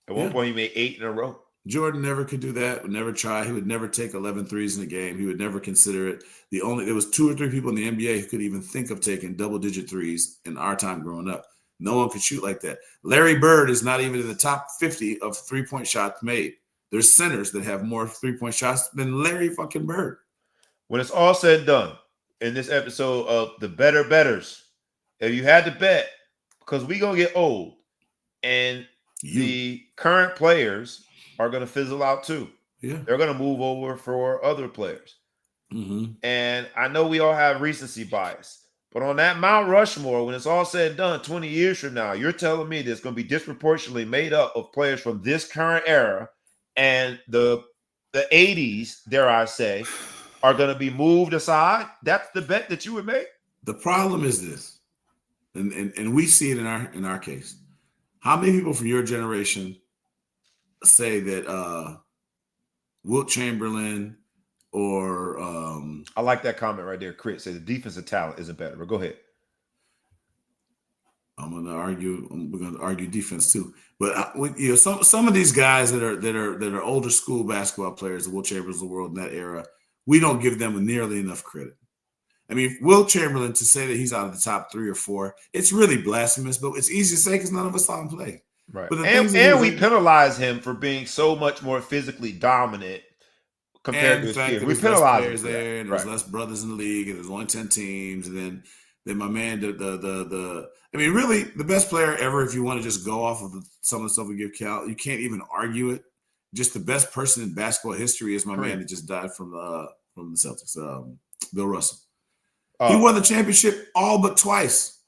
At one yeah, point, he made 8 in a row. Jordan never could do that, would never try. He would never take 11 threes in a game. He would never consider it. There was 2 or 3 people in the NBA who could even think of taking double-digit threes in our time growing up. No one could shoot like that. Larry Bird is not even in the top 50 of three-point shots made. There's centers that have more three-point shots than Larry fucking Bird. When it's all said and done, in this episode of the Better Bettors, if you had to bet, because we gonna get old, and the current players are gonna fizzle out too. Yeah, They're gonna move over for other players. mm-hmm. And I know we all have recency bias, but on that Mount Rushmore, when it's all said and done, 20 years from now, you're telling me that's going to be disproportionately made up of players from this current era, and the 80s, dare I say, are going to be moved aside? That's the bet that you would make? The problem is this, and we see it in our case. How many people from your generation say that Wilt Chamberlain or I like that comment right there. Chris said the defensive talent isn't better, but go ahead. We're going to argue defense too. But some of these guys that are older school basketball players, the Wilt Chamberlains of the world in that era, we don't give them nearly enough credit. I mean, Wilt Chamberlain, to say that he's out of the top 3 or 4, it's really blasphemous, but it's easy to say because none of us saw him play. Right. But and we penalize him for being so much more physically dominant compared to his peers. We penalize him there, and there's less brothers in the league, and there's only 10 teams, and then my man, I mean, really, the best player ever, if you want to just go off of some of the stuff we give Cal, you can't even argue it. Just the best person in basketball history is my man that just died from the Celtics, Bill Russell. He won the championship all but twice.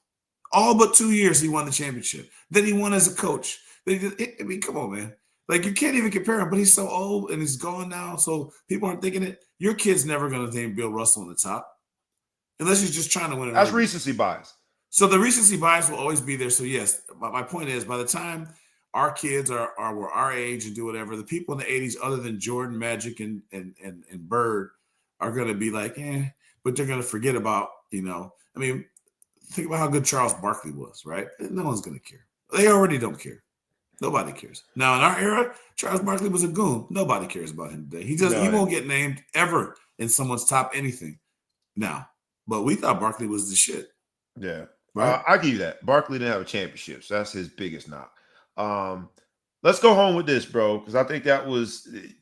All but 2 years he won the championship. Then he won as a coach. I mean, come on, man. Like, you can't even compare him, but he's so old and he's gone now. So people aren't thinking it. Your kid's never going to name Bill Russell on the top unless he's just trying to win it. That's recency bias. So the recency bias will always be there. So, yes, my point is, by the time our kids were our age and do whatever, the people in the 80s, other than Jordan, Magic, and Bird, are going to be like, but they're going to forget about, I mean, think about how good Charles Barkley was, right? No one's going to care. They already don't care. Nobody cares. Now, in our era, Charles Barkley was a goon. Nobody cares about him today. He won't get named ever in someone's top anything now. But we thought Barkley was the shit. Yeah. Right? I give you that. Barkley didn't have a championship, so that's his biggest knock. Let's go home with this, bro, because I think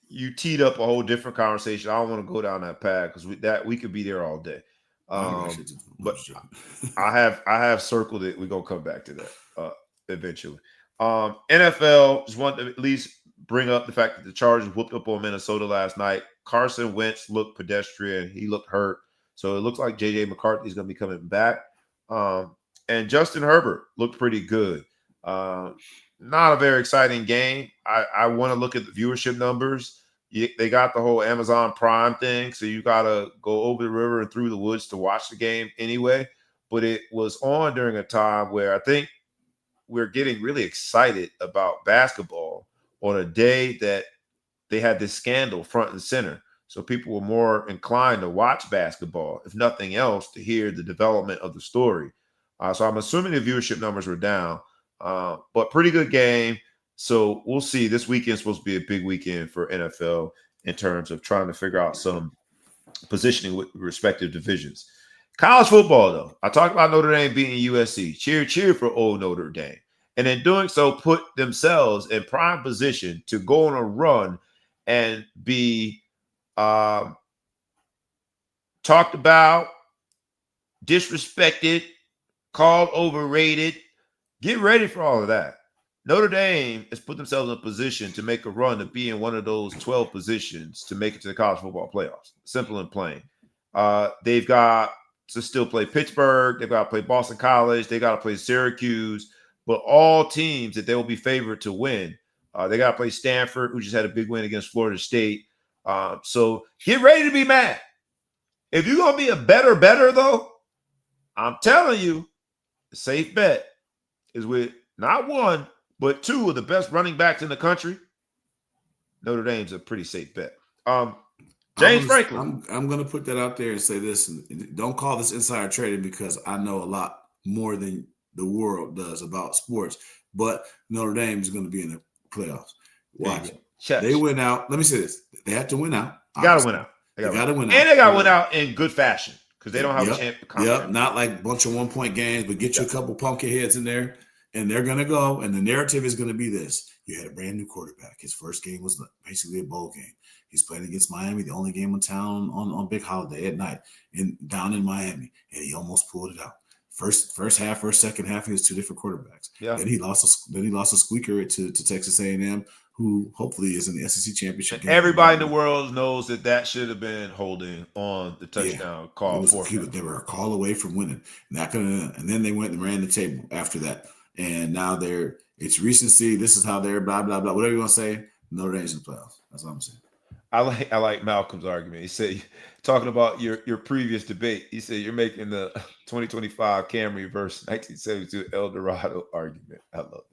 you teed up a whole different conversation. I don't want to go down that path because we could be there all day. But I have circled it. We're gonna come back to that eventually. NFL, just want to at least bring up the fact that the Chargers whooped up on Minnesota last night. Carson Wentz looked pedestrian. He looked hurt. So it looks like J.J. McCarthy is going to be coming back. And Justin Herbert looked pretty good. Not a very exciting game. I want to look at the viewership numbers. They got the whole Amazon Prime thing, so you got to go over the river and through the woods to watch the game anyway. But it was on during a time where I think we're getting really excited about basketball on a day that they had this scandal front and center. So people were more inclined to watch basketball, if nothing else, to hear the development of the story. So I'm assuming the viewership numbers were down, but pretty good game. So we'll see. This weekend's supposed to be a big weekend for NFL in terms of trying to figure out some positioning with respective divisions. College football, though. I talked about Notre Dame beating USC. Cheer for old Notre Dame. And in doing so, put themselves in prime position to go on a run and be talked about, disrespected, called overrated. Get ready for all of that. Notre Dame has put themselves in a position to make a run to be in one of those 12 positions to make it to the college football playoffs. Simple and plain. They've got to still play Pittsburgh. They've got to play Boston College. They got to play Syracuse. But all teams that they will be favored to win. They got to play Stanford, who just had a big win against Florida State. So get ready to be mad. If you're going to be a better, though, I'm telling you, a safe bet is with not one, but 2 of the best running backs in the country. Notre Dame's a pretty safe bet. James Franklin. I'm going to put that out there and say this. And don't call this insider trading because I know a lot more than the world does about sports. But Notre Dame is going to be in the playoffs. Watch it. They went out. Let me say this. They have to win out. Got to win out. They got to win out. And they got to win out in good fashion because they don't have a chance to come. Yep, not like a bunch of 1-point games, but get you a couple pumpkin heads in there, and they're going to go. And the narrative is going to be this. You had a brand new quarterback. His first game was basically a bowl game. He's playing against Miami, the only game in town on Big Holiday at night, down in Miami, and he almost pulled it out. First second half, he was two different quarterbacks. Yeah. Then he lost a squeaker to Texas A&M, who hopefully is in the SEC championship game. Everybody in the world knows that should have been holding on the touchdown call. They were a call away from winning. And then they went and ran the table after that. And now it's recency. This is how they're blah, blah, blah. Whatever you want to say, Notre Dame's in the playoffs. That's what I'm saying. I like Malcolm's argument. He said, talking about your previous debate, he said you're making the 2025 Camry versus 1972 El Dorado argument. I love that.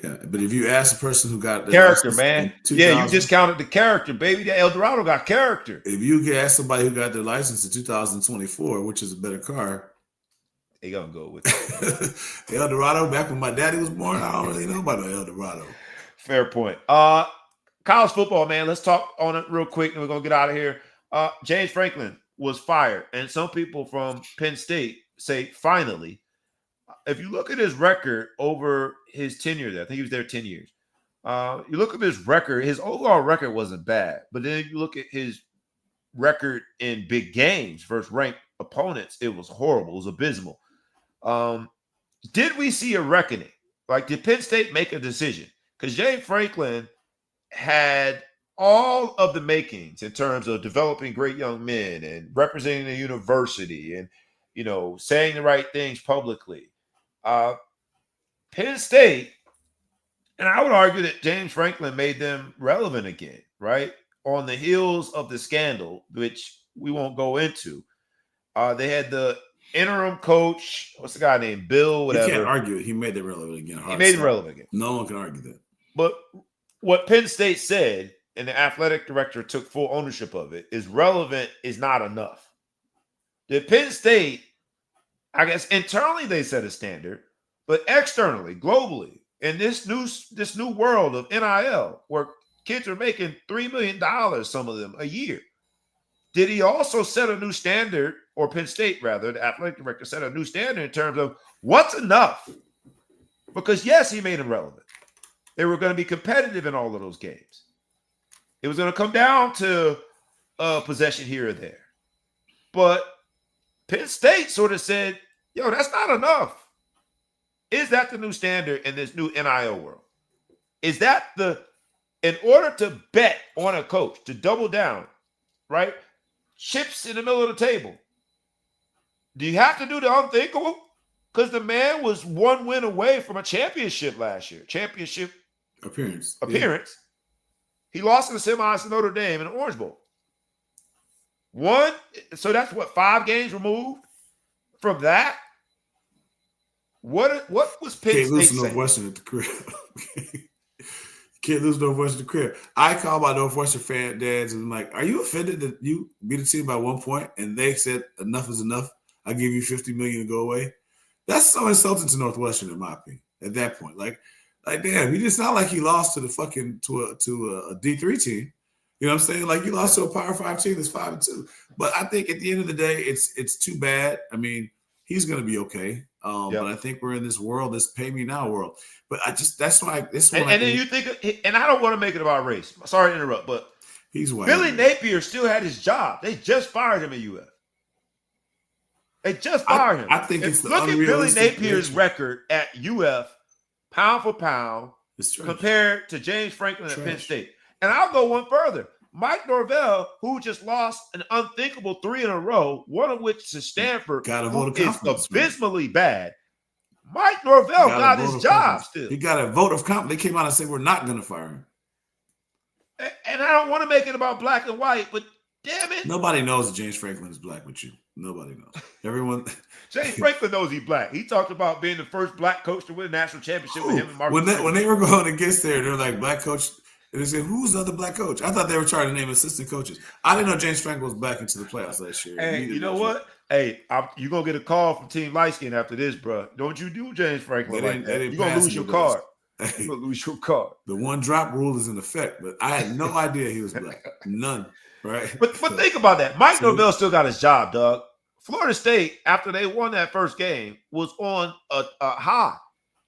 Yeah, but if you ask the person who got the character, man, you discounted the character, baby. That El Dorado got character. If you ask somebody who got their license in 2024, which is a better car, they gonna go with it. El Dorado. Back when my daddy was born, I don't really know about El Dorado. Fair point. College football, man. Let's talk on it real quick, and we're gonna get out of here. James Franklin was fired, and some people from Penn State say finally. If you look at his record over his tenure there, I think he was there 10 years. You look at his record, his overall record wasn't bad, but then you look at his record in big games versus ranked opponents, it was horrible. It was abysmal. Did we see a reckoning? Like, did Penn State make a decision? Because James Franklin had all of the makings in terms of developing great young men and representing the university and, saying the right things publicly. Penn State, and I would argue that James Franklin made them relevant again, right? On the heels of the scandal, which we won't go into. They had the interim coach, what's the guy named? Bill, whatever. You can't argue it. He made them relevant again. He made them relevant again. No one can argue that. But what Penn State said, and the athletic director took full ownership of it, is relevant is not enough. The Penn State, I guess internally they set a standard, but externally, globally, in this new world of NIL, where kids are making $3 million, some of them, a year, did he also set a new standard, or Penn State rather, the athletic director set a new standard in terms of what's enough? Because yes, he made them relevant. They were going to be competitive in all of those games. It was going to come down to a possession here or there. But Penn State sort of said, yo, that's not enough. Is that the new standard in this new NIL world? Is that in order to bet on a coach, to double down, right? Chips in the middle of the table. Do you have to do the unthinkable? Because the man was one win away from a championship last year. Championship appearance. Yeah. He lost in the semis to Notre Dame in the Orange Bowl. So that's what, 5 games removed from that? What was Penn State saying? Can't lose to Northwestern at the crib. Can't lose Northwestern at the crib. I call my Northwestern fan dads and I'm like, are you offended that you beat the team by 1 point and they said enough is enough? I give you $50 million to go away. That's so insulting to Northwestern, in my opinion. At that point, like damn, it's not like he lost to a D3 team. You know what I'm saying? Like, you lost to a Power 5 team that's 5-2. But I think at the end of the day, it's too bad. I mean, he's going to be okay. But I think we're in this world, this pay me now world. But that's why this one. And then you think, and I don't want to make it about race. Sorry to interrupt, but he's white. Billy Napier still had his job. They just fired him at UF. They just fired him. I think it's look at Billy Napier's record at UF, pound for pound, compared to James Franklin at Penn State. And I'll go one further. Mike Norvell, who just lost an unthinkable 3 in a row, one of which to Stanford, who is abysmally bad. Mike Norvell got his job still. He got a vote of confidence. They came out and said, we're not going to fire him. And I don't want to make it about black and white, but damn it. Nobody knows that James Franklin is black with you. Nobody knows. Everyone. James Franklin knows he's black. He talked about being the first black coach to win a national championship with him and Mark. When they were going against there, they're like, black coach. And they said, who's the other black coach? I thought they were trying to name assistant coaches. I didn't know James Franklin was back into the playoffs last year. Hey, Neither you know did you. what? Hey, you're gonna get a call from Team Light Skin after this, bro. Don't you do James Franklin like They that? didn't You're gonna pass lose him your with us. card. You're gonna lose your card. The one drop rule is in effect, but I had no idea he was black. None. Right. But think about that. Mike See? Norvell still got his job, Doug. Florida State, after they won that first game, was on a high,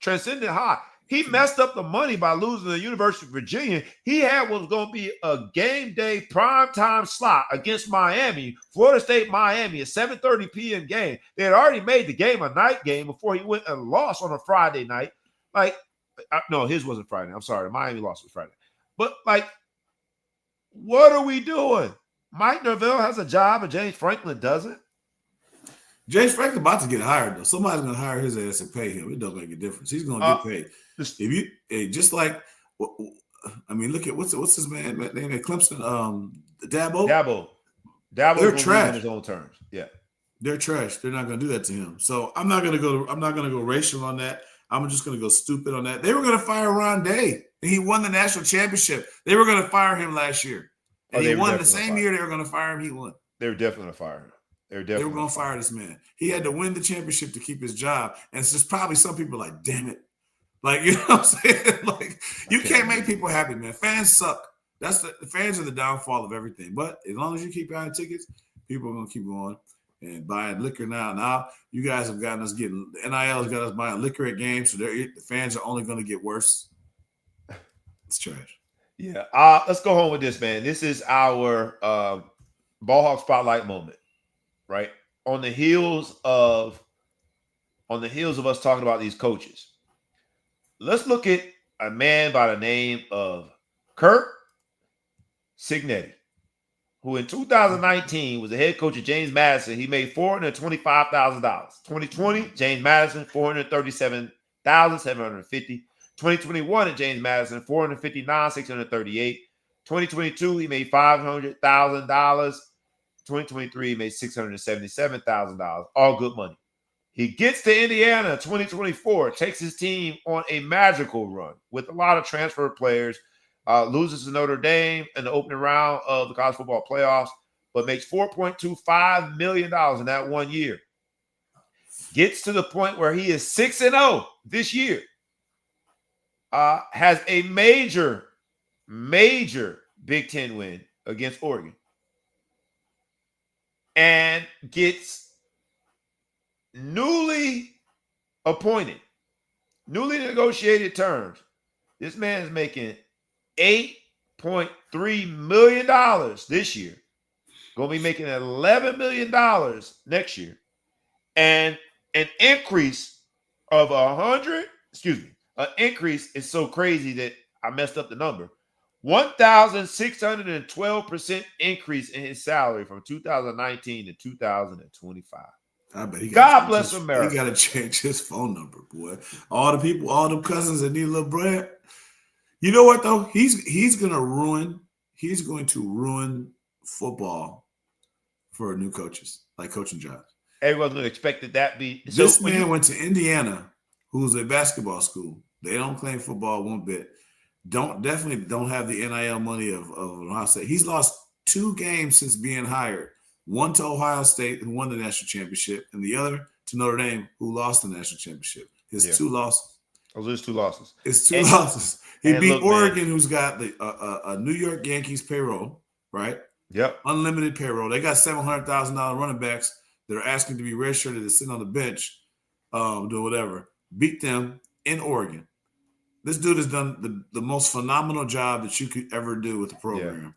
transcendent high. He messed up the money by losing to the University of Virginia. He had what was going to be a game day primetime slot against Miami, Florida State, Miami, a 7:30 p.m. game. They had already made the game a night game before he went and lost on a Friday night. No, his wasn't Friday. I'm sorry. Miami lost was Friday. But, what are we doing? Mike Norvell has a job and James Franklin doesn't? James Franklin about to get hired, though. Somebody's going to hire his ass and pay him. It don't make a difference. He's going to get paid. If you just like, I mean, look at what's his man name at Clemson? Dabo. They're trash on his own terms. Yeah, they're trash. They're not going to do that to him. So I'm not going to go racial on that. I'm just going to go stupid on that. They were going to fire Ron Day, and he won the national championship. They were going to fire him last year, and he won the same year they were going to fire him. He won. They were definitely going to fire him. They were going to fire this man. He had to win the championship to keep his job, and it's just probably some people are like, damn it. Like, you know what I'm saying? Like, you can't make people happy, man. Fans suck. The fans are the downfall of everything. But as long as you keep buying tickets, people are going to keep going and buying liquor now. Now, you guys have gotten us getting – NIL has got us buying liquor at games, so the fans are only going to get worse. It's trash. Yeah. Let's go home with this, man. This is our Ball Hawk Spotlight moment, right? On the heels of us talking about these coaches. Let's look at a man by the name of Kurt Cignetti, who in 2019 was the head coach of James Madison. He made $425,000. 2020, James Madison, $437,750. 2021 at James Madison, $459,638. 2022, he made $500,000. 2023, he made $677,000. All good money. He gets to Indiana in 2024, takes his team on a magical run with a lot of transfer players, loses to Notre Dame in the opening round of the college football playoffs, but makes $4.25 million in that 1 year. Gets to the point where he is 6-0 this year. Has a major Big Ten win against Oregon. And gets newly negotiated terms. This man is making $8.3 million this year. Going to be making $11 million next year. And an increase of an increase is so crazy that I messed up the number. 1,612% increase in his salary from 2019 to 2025. I bet God bless America. He got to change his phone number, boy. All the people, all them cousins that need a little bread. You know what though? He's going to ruin football for new coaches, like coaching jobs. Everyone's going to expect that be. This man went to Indiana, who's a basketball school. They don't claim football one bit. Definitely don't have the NIL money of Ohio State. He's lost 2 games since being hired. One to Ohio State, who won the national championship, and the other to Notre Dame, who lost the national championship. His 2 losses. Those are his 2 losses. It's 2 losses. He beat Oregon, who's got the a New York Yankees payroll, right? Yep. Unlimited payroll. They got $700,000 running backs that are asking to be redshirted to sit on the bench, do whatever. Beat them in Oregon. This dude has done the most phenomenal job that you could ever do with the program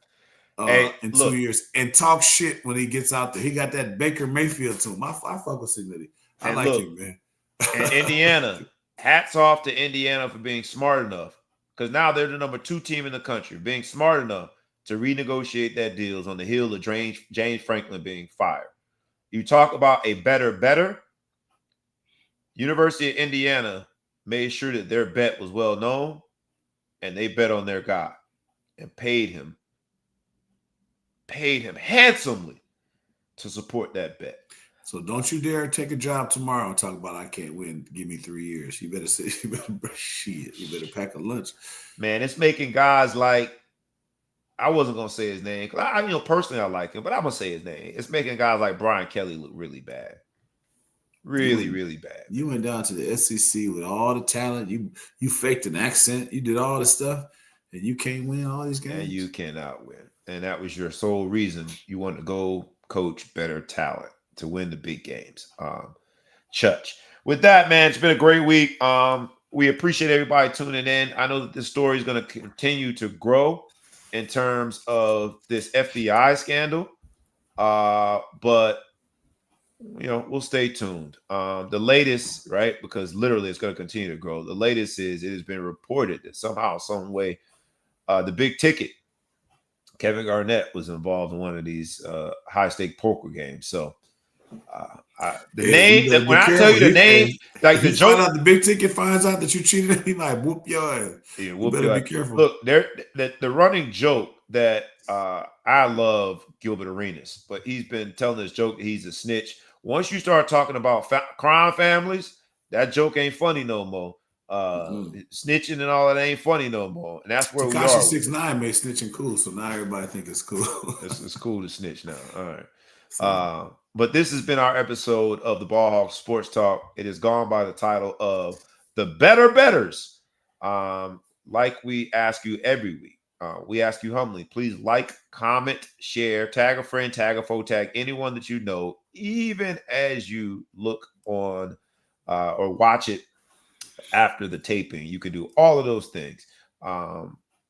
in 2 years. And talk shit when he gets out there. He got that Baker Mayfield to him. I fuck with Cignetti. I like him, man. And Indiana, hats off to Indiana for being smart enough, because now they're the number 2 team in the country, being smart enough to renegotiate that deals on the heel of James Franklin being fired. You talk about a better better. University of Indiana made sure that their bet was well known, and they bet on their guy and paid him handsomely to support that bet. So don't you dare take a job tomorrow and talk about I can't win. Give me 3 years. You better say you better pack a lunch. Man, it's making guys like, I wasn't gonna say his name because personally I like him, but I'm gonna say his name. It's making guys like Brian Kelly look really bad. Really, really bad. You went down to the SEC with all the talent. You faked an accent. You did all the stuff, and you can't win all these games. And you cannot win. And that was your sole reason you wanted to go coach better talent to win the big games. Chutch. With that, man, it's been a great week. We appreciate everybody tuning in. I know that this story is going to continue to grow in terms of this FBI scandal. But we'll stay tuned. The latest, right? Because literally it's going to continue to grow. The latest is it has been reported that somehow, some way, the big ticket, Kevin Garnett, was involved in one of these high-stake poker games. So the name, when I tell you the name, like the joke, find out the big ticket finds out that you cheated, he might whoop your ass. Yeah, you better be careful. Look, the running joke that I love Gilbert Arenas, but he's been telling this joke that he's a snitch. Once you start talking about crime families, that joke ain't funny no more. Snitching and all that ain't funny no more, and that's where we are. 6ix9ine made snitching cool, so now everybody think it's cool. It's cool to snitch now. All right. But this has been our episode of the Ball Hawk Sports Talk. It has gone by the title of the Better Bettors. Like we ask you every week, we ask you humbly, please like, comment, share, tag a friend, tag a foe, tag anyone that you know, even as you look on or watch it after the taping. You can do all of those things.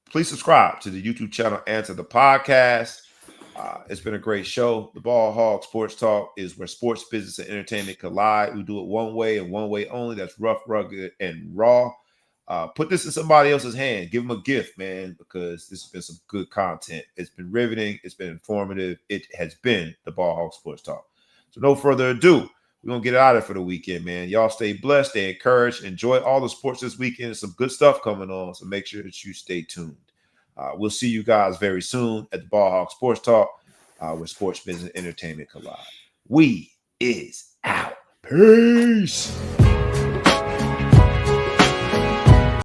Please subscribe to the YouTube channel and to the podcast. It's been a great show. The Ball Hog Sports Talk is where sports, business, and entertainment collide. We do it one way and one way only. That's rough, rugged, and raw. Put this in somebody else's hand. Give them a gift, man, because this has been some good content. It's been riveting. It's been informative. It has been the Ball Hog Sports Talk. So no further ado, we're going to get out of it for the weekend, man. Y'all stay blessed, stay encouraged, enjoy all the sports this weekend. There's some good stuff coming on, so make sure that you stay tuned. We'll see you guys very soon at the Ball Hawk Sports Talk, where sports, business, and entertainment collide. We is out. Peace.